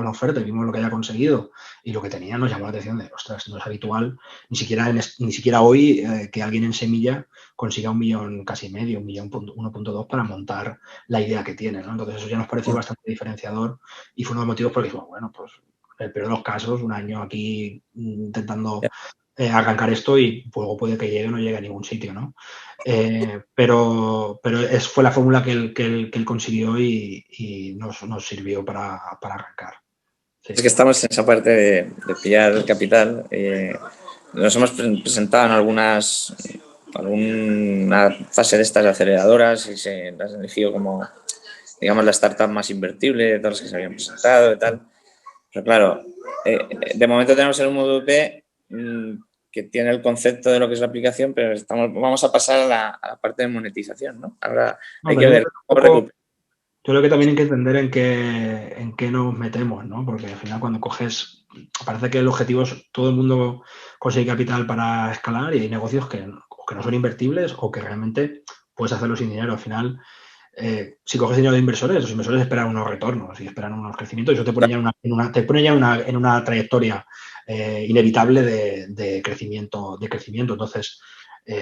oferta y vimos lo que había conseguido y lo que tenía, nos llamó la atención de, ostras, no es habitual, ni siquiera hoy que alguien en semilla consiga 1 millón casi medio, 1,2 para montar la idea que tiene, ¿no? Entonces eso ya nos pareció bastante diferenciador y fue uno de los motivos por los que dijimos, bueno, pues en el peor de los casos, 1 año aquí intentando arrancar esto y luego puede que llegue o no llegue a ningún sitio, ¿no? Pero fue la fórmula que él consiguió y nos sirvió para arrancar. Sí. Es que estamos en esa parte de pillar el capital. Nos hemos presentado en alguna fase de estas aceleradoras y se las han elegido como, digamos, la startup más invertible de todas las que se habían presentado y tal. Pero claro, de momento tenemos el MVP que tiene el concepto de lo que es la aplicación, pero vamos a pasar a la parte de monetización, ¿no? Ahora hay que ver cómo recuperar. Yo creo que también hay que entender en qué nos metemos, ¿no? Porque al final cuando coges, parece que el objetivo es todo el mundo conseguir capital para escalar y hay negocios que no son invertibles o que realmente puedes hacerlo sin dinero. Al final, si coges dinero de inversores, los inversores esperan unos retornos y esperan unos crecimientos y eso te pone ya en una trayectoria inevitable de crecimiento. Entonces, a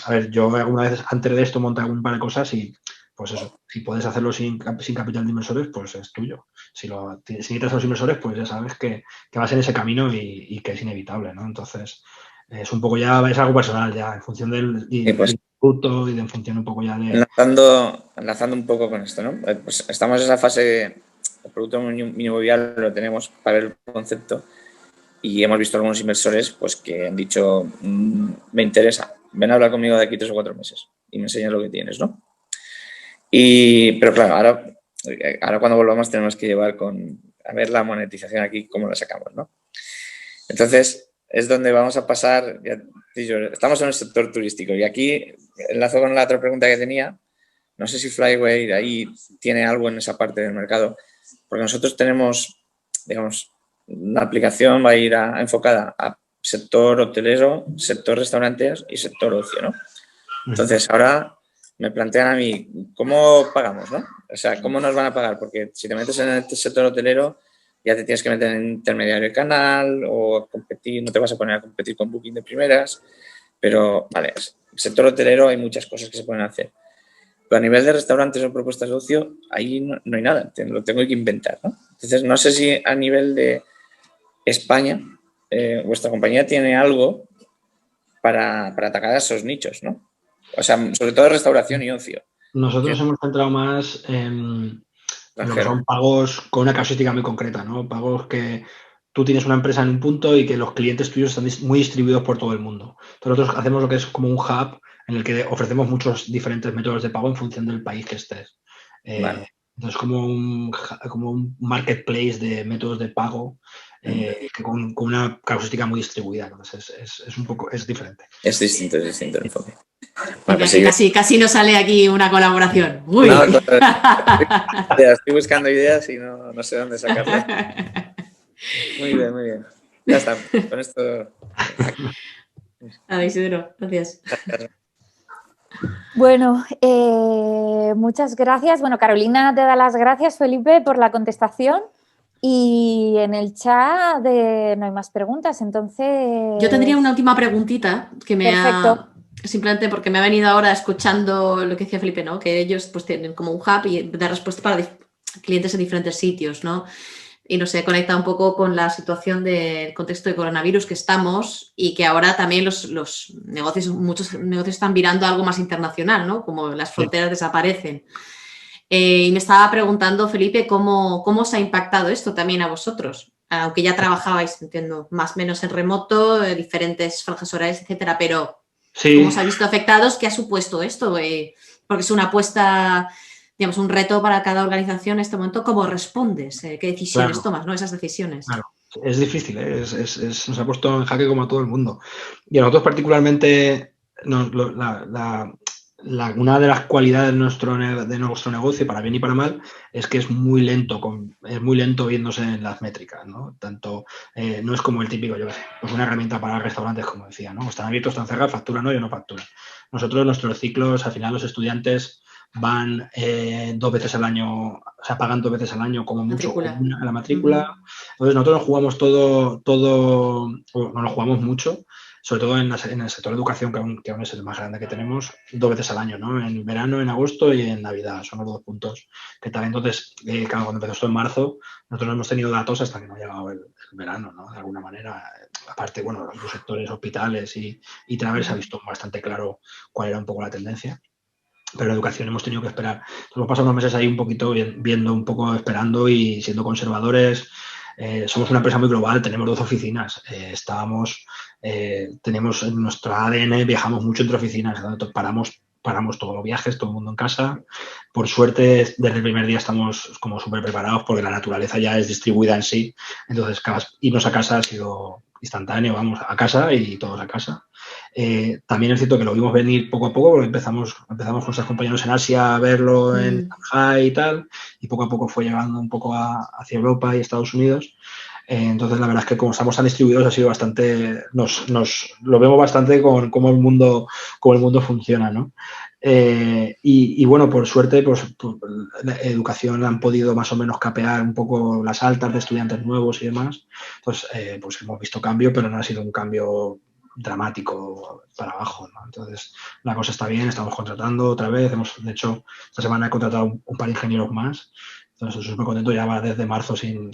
ver, yo alguna vez antes de esto monté un par de cosas y pues eso, si puedes hacerlo sin capital de inversores, pues es tuyo. Si necesitas a los inversores, pues ya sabes que vas en ese camino y que es inevitable, ¿no? Entonces, es un poco ya, es algo personal ya, en función del producto y en función un poco ya de... Enlazando un poco con esto, ¿no? Pues estamos en esa fase, el producto mínimo viable lo tenemos para ver el concepto y hemos visto algunos inversores pues que han dicho, me interesa, ven a hablar conmigo de aquí 3 o 4 meses y me enseñas lo que tienes, ¿no? Pero claro, ahora cuando volvamos tenemos que llevar a ver la monetización aquí, cómo la sacamos, ¿no? Entonces, es donde vamos a pasar, estamos en el sector turístico y aquí enlazo con la otra pregunta que tenía, no sé si Flyway ahí tiene algo en esa parte del mercado, porque nosotros tenemos, digamos, la aplicación va a ir enfocada a sector hotelero, sector restaurantes y sector ocio, ¿no? Entonces, ahora me plantean a mí, ¿cómo pagamos, no? O sea, ¿cómo nos van a pagar? Porque si te metes en el sector hotelero, ya te tienes que meter en intermediario de canal o competir, no te vas a poner a competir con Booking de primeras, pero, vale, el sector hotelero hay muchas cosas que se pueden hacer. Pero a nivel de restaurantes o propuestas de ocio, ahí no hay nada, lo tengo que inventar, ¿no? Entonces, no sé si a nivel de España, vuestra compañía tiene algo para atacar a esos nichos, ¿no? O sea, sobre todo restauración y ocio. Nosotros hemos centrado más en lo que son pagos con una casuística muy concreta, ¿no? Pagos que tú tienes una empresa en un punto y que los clientes tuyos están muy distribuidos por todo el mundo. Entonces nosotros hacemos lo que es como un hub en el que ofrecemos muchos diferentes métodos de pago en función del país que estés. Vale. Entonces como un marketplace de métodos de pago con una casuística muy distribuida. Entonces es un poco, es diferente. Es distinto el enfoque. Bueno, casi nos sale aquí una colaboración. Uy. No, estoy buscando ideas y no sé dónde sacarlas. Muy bien. Ya está, con esto. Nada, Isidro, gracias. Bueno, muchas gracias. Bueno, Carolina te da las gracias, Felipe, por la contestación. Y en el chat no hay más preguntas, entonces... Yo tendría una última preguntita que Perfecto. simplemente porque me ha venido ahora escuchando lo que decía Felipe, ¿no? Que ellos pues tienen como un hub y de respuesta para clientes en diferentes sitios, ¿no? Y no sé, conecta un poco con la situación del contexto de coronavirus que estamos y que ahora también los negocios, muchos negocios están virando a algo más internacional, ¿no? Como las fronteras desaparecen. Y me estaba preguntando, Felipe, ¿cómo os ha impactado esto también a vosotros? Aunque ya trabajabais, entiendo, más o menos en remoto, diferentes franjas horarias, etcétera, pero ¿cómo os ha visto afectados? ¿Qué ha supuesto esto? Porque es una apuesta, digamos, un reto para cada organización en este momento. ¿Cómo respondes? ¿Qué decisiones tomas, ¿no? Esas decisiones. Claro. Es difícil, ¿eh? Nos ha puesto en jaque como a todo el mundo. Y a nosotros particularmente, una de las cualidades de nuestro negocio, para bien y para mal, es que es muy lento viéndose en las métricas, ¿no? Tanto, no es como el típico, yo qué sé, pues una herramienta para restaurantes, como decía, ¿no? Están abiertos, están cerrados, facturan hoy o no facturan. Nosotros, nuestros ciclos, al final los estudiantes van 2 veces al año, o sea, pagan 2 veces al año como mucho, a la matrícula. Entonces nosotros nos jugamos nos jugamos mucho, sobre todo en el sector de educación, que aún es el más grande que tenemos, 2 veces al año, ¿no? En verano, en agosto y en Navidad, son los 2 puntos que tal. Entonces, claro, cuando empezó esto en marzo, nosotros no hemos tenido datos hasta que no ha llegado el verano, ¿no? De alguna manera. Aparte, bueno, los sectores hospitales y travel se ha visto bastante claro cuál era un poco la tendencia. Pero en educación hemos tenido que esperar. Hemos pasado unos meses ahí un poquito viendo, un poco esperando y siendo conservadores. Somos una empresa muy global, tenemos 12 oficinas. Tenemos en nuestro ADN, viajamos mucho entre oficinas. Paramos todos los viajes, todo el mundo en casa. Por suerte, desde el primer día estamos como súper preparados porque la naturaleza ya es distribuida en sí. Entonces, irnos a casa ha sido instantáneo, vamos a casa y todos a casa. También es cierto que lo vimos venir poco a poco, porque empezamos con nuestros compañeros en Asia a verlo en Shanghai y tal, y poco a poco fue llegando un poco hacia Europa y Estados Unidos. Entonces, la verdad es que como estamos tan distribuidos, ha sido bastante, lo vemos bastante con cómo el mundo funciona, ¿no? Y bueno, por suerte, pues la educación han podido más o menos capear un poco las altas de estudiantes nuevos y demás. Entonces, pues hemos visto cambio, pero no ha sido un cambio dramático para abajo, ¿no? Entonces, la cosa está bien, estamos contratando otra vez. De hecho, esta semana he contratado un par de ingenieros más. Entonces, estoy muy contento. Ya va desde marzo sin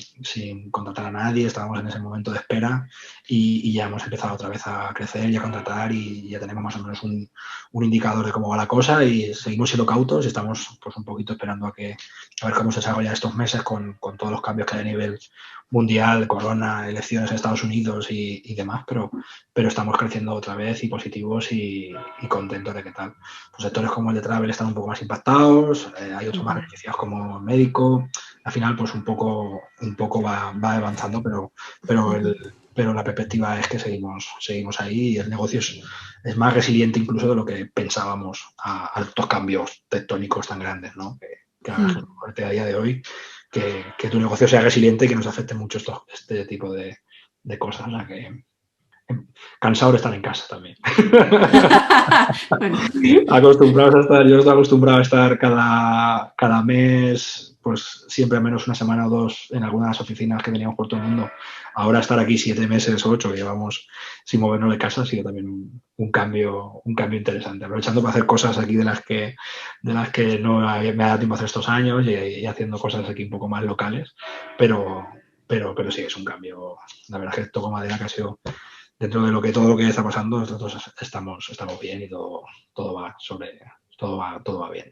contratar a nadie. Estábamos en ese momento de espera y ya hemos empezado otra vez a crecer y a contratar y ya tenemos más o menos un indicador de cómo va la cosa y seguimos siendo cautos y estamos pues un poquito esperando a ver cómo se desarrolla estos meses con todos los cambios que hay a nivel mundial, corona, elecciones en Estados Unidos y demás, pero estamos creciendo otra vez y positivos y contentos de qué tal. Pues sectores como el de travel están un poco más impactados, hay otros más beneficiados como médico. Al final, pues un poco va avanzando, pero la perspectiva es que seguimos ahí y el negocio es más resiliente incluso de lo que pensábamos a estos cambios tectónicos tan grandes, ¿no? Que hagas a día de hoy, que tu negocio sea resiliente y que nos afecte mucho este tipo de cosas. O sea que cansado de estar en casa también. Yo estoy acostumbrado a estar cada mes, pues siempre al menos una semana o dos en algunas oficinas que teníamos por todo el mundo. Ahora estar aquí 7 meses o 8 que llevamos sin movernos de casa ha sido también un cambio interesante. Aprovechando para hacer cosas aquí de las que no me ha dado tiempo a hacer estos años y haciendo cosas aquí un poco más locales, pero sí, es un cambio. La verdad es que toco madera que ha sido dentro de todo lo que está pasando, nosotros estamos bien y todo va bien.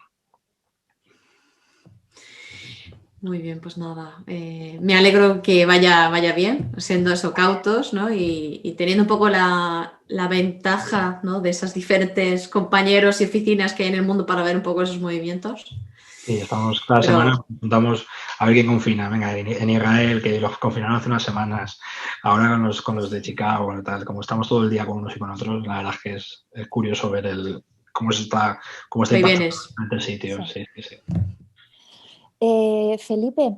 Muy bien, pues nada, me alegro que vaya bien, siendo eso cautos, ¿no? Y teniendo un poco la ventaja, ¿no? De esos diferentes compañeros y oficinas que hay en el mundo para ver un poco esos movimientos. Sí, estamos cada semana, juntamos a ver quién confina. Venga, en Israel, que los confinaron hace unas semanas, ahora con los de Chicago, tal, como estamos todo el día con unos y con otros, la verdad es que es curioso ver cómo está impactando el sitio. Sí. Felipe,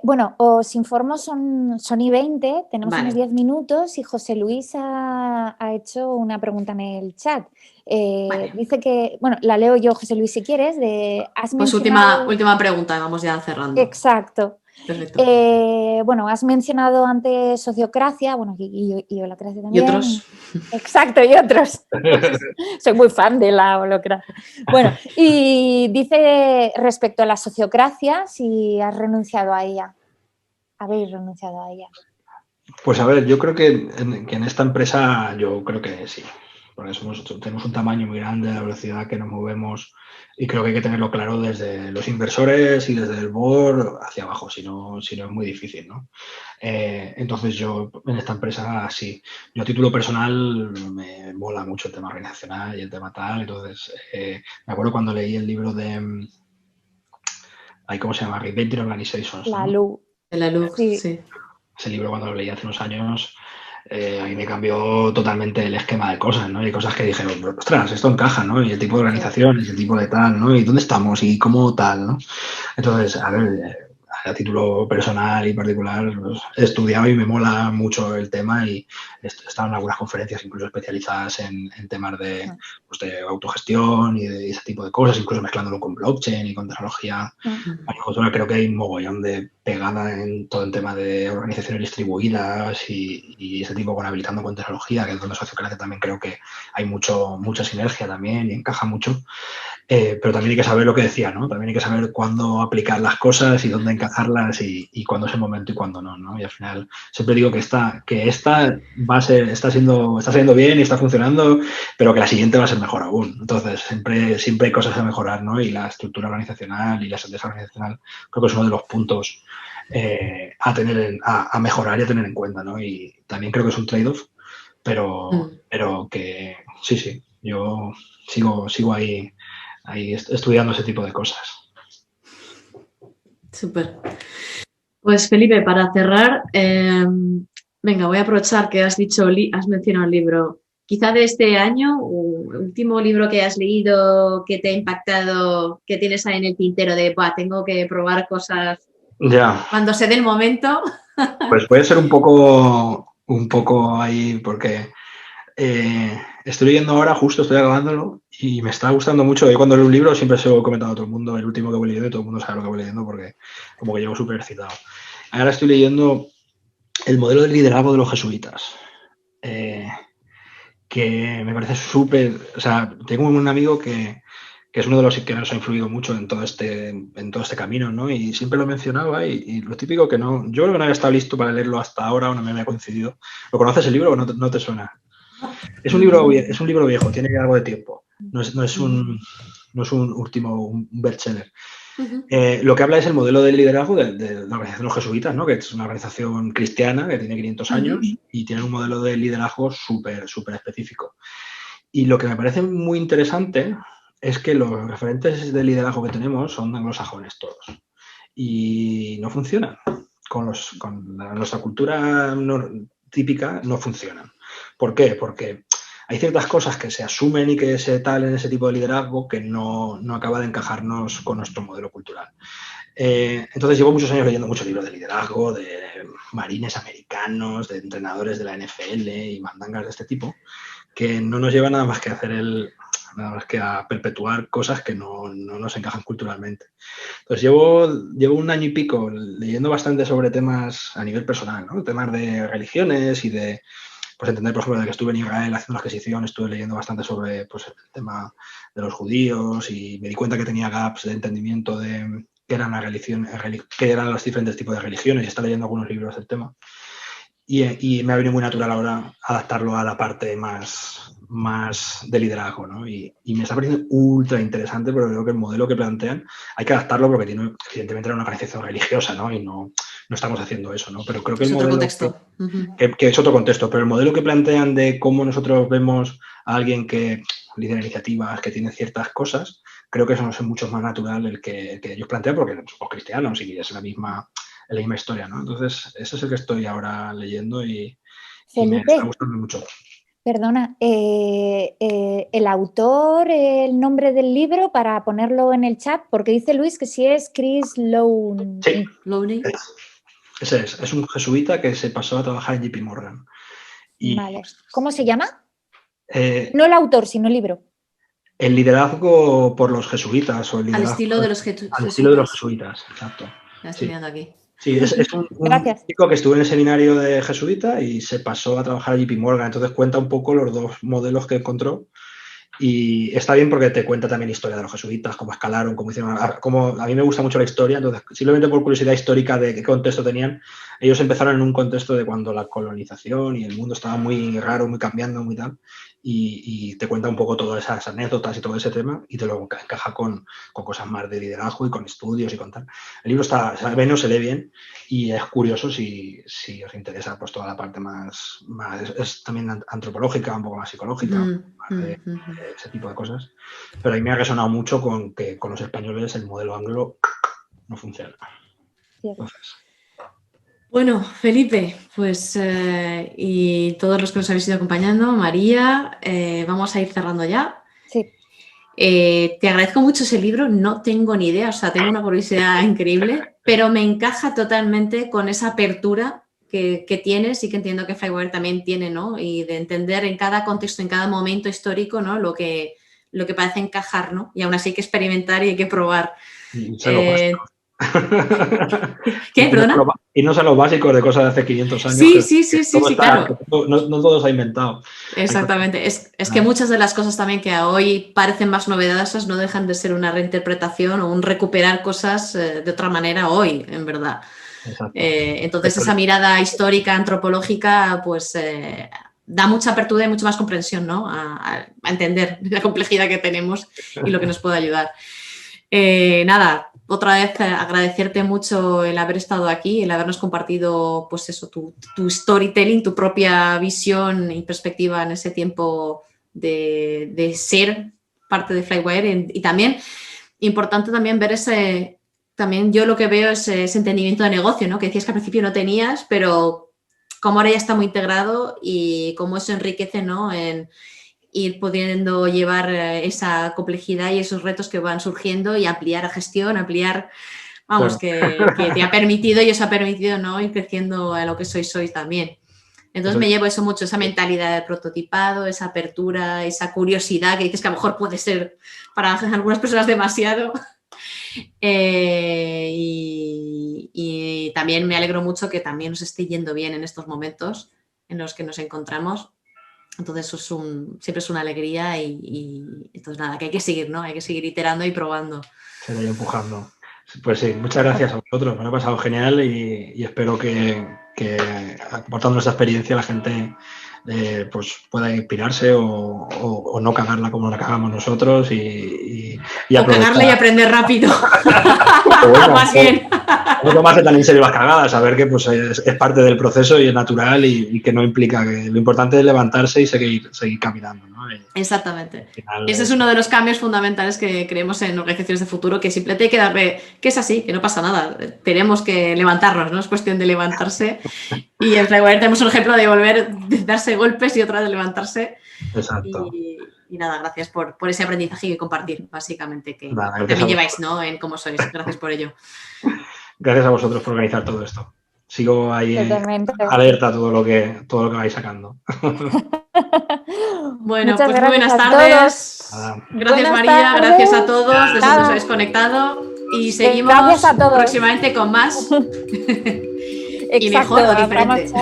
bueno, os informo, son y 20, tenemos unos 10 minutos y José Luis ha hecho una pregunta en el chat. Dice que, bueno, la leo yo, José Luis, si quieres. Pues última pregunta, vamos ya cerrando. Exacto. Perfecto. Bueno, has mencionado antes sociocracia, bueno, y holacracia ¿Y también. otros? Exacto, y otros. Soy muy fan de la holacracia. Bueno, y dice respecto a la sociocracia, si has renunciado a ella. Habéis renunciado a ella. Pues a ver, yo creo que en esta empresa, yo creo que sí, porque tenemos un tamaño muy grande, la velocidad que nos movemos, y creo que hay que tenerlo claro desde los inversores y desde el board hacia abajo, si no es muy difícil, ¿no? Entonces yo en esta empresa sí. Yo a título personal me mola mucho el tema organizacional y el tema tal, entonces me acuerdo cuando leí el libro de, ¿cómo se llama? Reinventing Organizations, La ¿no? luz. De la luz, Sí. sí. Ese libro cuando lo leí hace unos años, a mí me cambió totalmente el esquema de cosas, ¿no? Y cosas que dije, ostras, esto encaja, ¿no? Y el tipo de organización, y el tipo de tal, ¿no? Y dónde estamos y cómo tal, ¿no? Entonces, a ver, a título personal y particular, pues, he estudiado y me mola mucho el tema y he estado en algunas conferencias incluso especializadas en temas de autogestión y de ese tipo de cosas, incluso mezclándolo con blockchain y con tecnología. Creo que hay un mogollón de pegada en todo el tema de organizaciones distribuidas y ese tipo con habilitando con tecnología, que es donde Sociocracia también creo que hay mucha sinergia también y encaja mucho. Pero también hay que saber lo que decía, ¿no? También hay que saber cuándo aplicar las cosas y dónde encajarlas y cuándo es el momento y cuándo no, ¿no? Y al final siempre digo que esta está saliendo bien y está funcionando, pero que la siguiente va a ser mejor aún. Entonces, siempre hay cosas a mejorar, ¿no? Y la estructura organizacional y la estrategia organizacional creo que es uno de los puntos a mejorar y a tener en cuenta, ¿no? Y también creo que es un trade-off, pero que sí, yo sigo ahí estudiando ese tipo de cosas. Súper. Pues Felipe, para cerrar, venga, voy a aprovechar que has mencionado el libro. Quizá de este año, último libro que has leído, que te ha impactado, que tienes ahí en el tintero de, tengo que probar cosas ya. Cuando se dé el momento. Pues puede ser un poco ahí, porque estoy leyendo ahora, justo estoy acabándolo, y me está gustando mucho. Yo cuando leo un libro siempre se lo he comentado a todo el mundo, el último que voy leyendo, y todo el mundo sabe lo que voy leyendo, porque como que llevo súper excitado. Ahora estoy leyendo El modelo de liderazgo de los jesuitas, que me parece súper... O sea, tengo un amigo que es uno de los que nos ha influido mucho en todo este camino, ¿no? Y siempre lo mencionaba y lo típico que no... Yo creo que no había estado listo para leerlo hasta ahora o no me había coincidido. ¿Lo conoces el libro o no te suena? Es un libro viejo, tiene algo de tiempo. No es un bestseller. Lo que habla es el modelo de liderazgo de la organización de los jesuitas, ¿no? Que es una organización cristiana que tiene 500 años y tiene un modelo de liderazgo súper específico. Y lo que me parece muy interesante es que los referentes de liderazgo que tenemos son anglosajones todos y no funcionan. Con nuestra cultura típica no funcionan. ¿Por qué? Porque hay ciertas cosas que se asumen y que se tal en ese tipo de liderazgo que no acaba de encajarnos con nuestro modelo cultural. Entonces llevo muchos años leyendo muchos libros de liderazgo, de marines americanos, de entrenadores de la NFL y mandangas de este tipo, que no nos lleva nada más que a perpetuar cosas que no nos encajan culturalmente. Entonces llevo un año y pico leyendo bastante sobre temas a nivel personal, ¿no? Temas de religiones y de entender, por ejemplo, de que estuve en Israel haciendo la adquisición, estuve leyendo bastante sobre el tema de los judíos y me di cuenta que tenía gaps de entendimiento de qué eran los diferentes tipos de religiones y está leyendo algunos libros del tema. Y me ha venido muy natural ahora adaptarlo a la parte más de liderazgo, ¿no? Y me está pareciendo ultra interesante, pero creo que el modelo que plantean hay que adaptarlo porque evidentemente era una organización religiosa, ¿no? Y no estamos haciendo eso, ¿no? Pero creo que es el otro modelo contexto. Que es otro contexto, pero el modelo que plantean de cómo nosotros vemos a alguien que lidera iniciativas, que tiene ciertas cosas, creo que eso es mucho más natural el que ellos plantean porque somos cristianos y es la misma historia, ¿no? Entonces, ese es el que estoy ahora leyendo y me está gustando mucho. Perdona, el autor, el nombre del libro para ponerlo en el chat, porque dice Luis que sí es Chris Lowney. Sí, ese es un jesuita que se pasó a trabajar en JP Morgan. Vale. ¿Cómo se llama? No el autor, sino el libro. El liderazgo por los jesuitas o el liderazgo al estilo de los jesuitas. Al estilo de los jesuitas, exacto. La estoy mirando aquí. Sí, es un Gracias. chico que estuvo en el seminario de jesuita y se pasó a trabajar a JP Morgan. Entonces cuenta un poco los dos modelos que encontró. Y está bien porque te cuenta también historia de los jesuitas, cómo escalaron, cómo hicieron. A mí me gusta mucho la historia, entonces, simplemente por curiosidad histórica de qué contexto tenían, ellos empezaron en un contexto de cuando la colonización y el mundo estaba muy raro, muy cambiando, muy tal. Y te cuenta un poco todas esas anécdotas y todo ese tema y te lo encaja con cosas más de liderazgo y con estudios y con tal. El libro se lee bien y es curioso si os interesa pues toda la parte más es también antropológica, un poco más psicológica, más de ese tipo de cosas. Pero a mí me ha resonado mucho con que con los españoles el modelo anglo no funciona. Entonces, bueno, Felipe, pues y todos los que nos habéis ido acompañando, María, vamos a ir cerrando ya. Sí. Te agradezco mucho ese libro, no tengo ni idea, o sea, tengo una curiosidad increíble, pero me encaja totalmente con esa apertura que tienes y que entiendo que Flywire también tiene, ¿no? Y de entender en cada contexto, en cada momento histórico, ¿no? Lo que parece encajar, ¿no? Y aún así hay que experimentar y hay que probar. ¿Qué? ¿Perdona? Y no son los básicos de cosas de hace 500 años. Sí, claro. No todo se ha inventado. Exactamente. Es que muchas de las cosas también que hoy parecen más novedosas no dejan de ser una reinterpretación o un recuperar cosas de otra manera hoy, en verdad. Entonces, esa mirada histórica, antropológica, pues da mucha apertura y mucha más comprensión, ¿no? A entender la complejidad que tenemos y lo que nos puede ayudar. Nada, otra vez agradecerte mucho el haber estado aquí, el habernos compartido, pues eso, tu storytelling, tu propia visión y perspectiva en ese tiempo de ser parte de Flywire y también, importante también ver también yo lo que veo es ese entendimiento de negocio, ¿no? Que decías que al principio no tenías, pero como ahora ya está muy integrado y cómo eso enriquece, ¿no? En ir pudiendo llevar esa complejidad y esos retos que van surgiendo y ampliar la gestión, vamos, que te ha permitido y os ha permitido, ¿no? Ir creciendo a lo que sois hoy también. Entonces me llevo eso mucho, esa mentalidad de prototipado, esa apertura, esa curiosidad que dices que a lo mejor puede ser para algunas personas demasiado. Y también me alegro mucho que también nos esté yendo bien en estos momentos en los que nos encontramos. Entonces eso siempre es una alegría y entonces nada, que hay que seguir, ¿no? Hay que seguir iterando y probando. Se vaya empujando. Pues sí, muchas gracias a vosotros, me lo he pasado genial y espero que aportando nuestra experiencia la gente pues pueda inspirarse o no cagarla como la cagamos nosotros o cagarla y aprender rápido. Bueno, más bien. No tomarse tan en serio las cagadas, saber que pues, es parte del proceso y es natural y que no implica que lo importante es levantarse y seguir caminando, ¿no? Exactamente. Ese es uno de los cambios fundamentales que creemos en Organizaciones de Futuro, que simplemente hay que darle, que es así, que no pasa nada. Tenemos que levantarnos, ¿no? Es cuestión de levantarse. Y en Flywire tenemos un ejemplo de de darse golpes y otra de levantarse. Exacto. Y nada, gracias por ese aprendizaje y compartir, básicamente, que también lleváis, ¿no? En cómo sois. Gracias por ello. Gracias a vosotros por organizar todo esto. Sigo ahí alerta a todo lo que vais sacando. Bueno, muchas pues muy buenas tardes. Gracias, buenas María. Tardes. Gracias a todos desde que os habéis conectado. Y seguimos próximamente con más. Y mejor o diferente.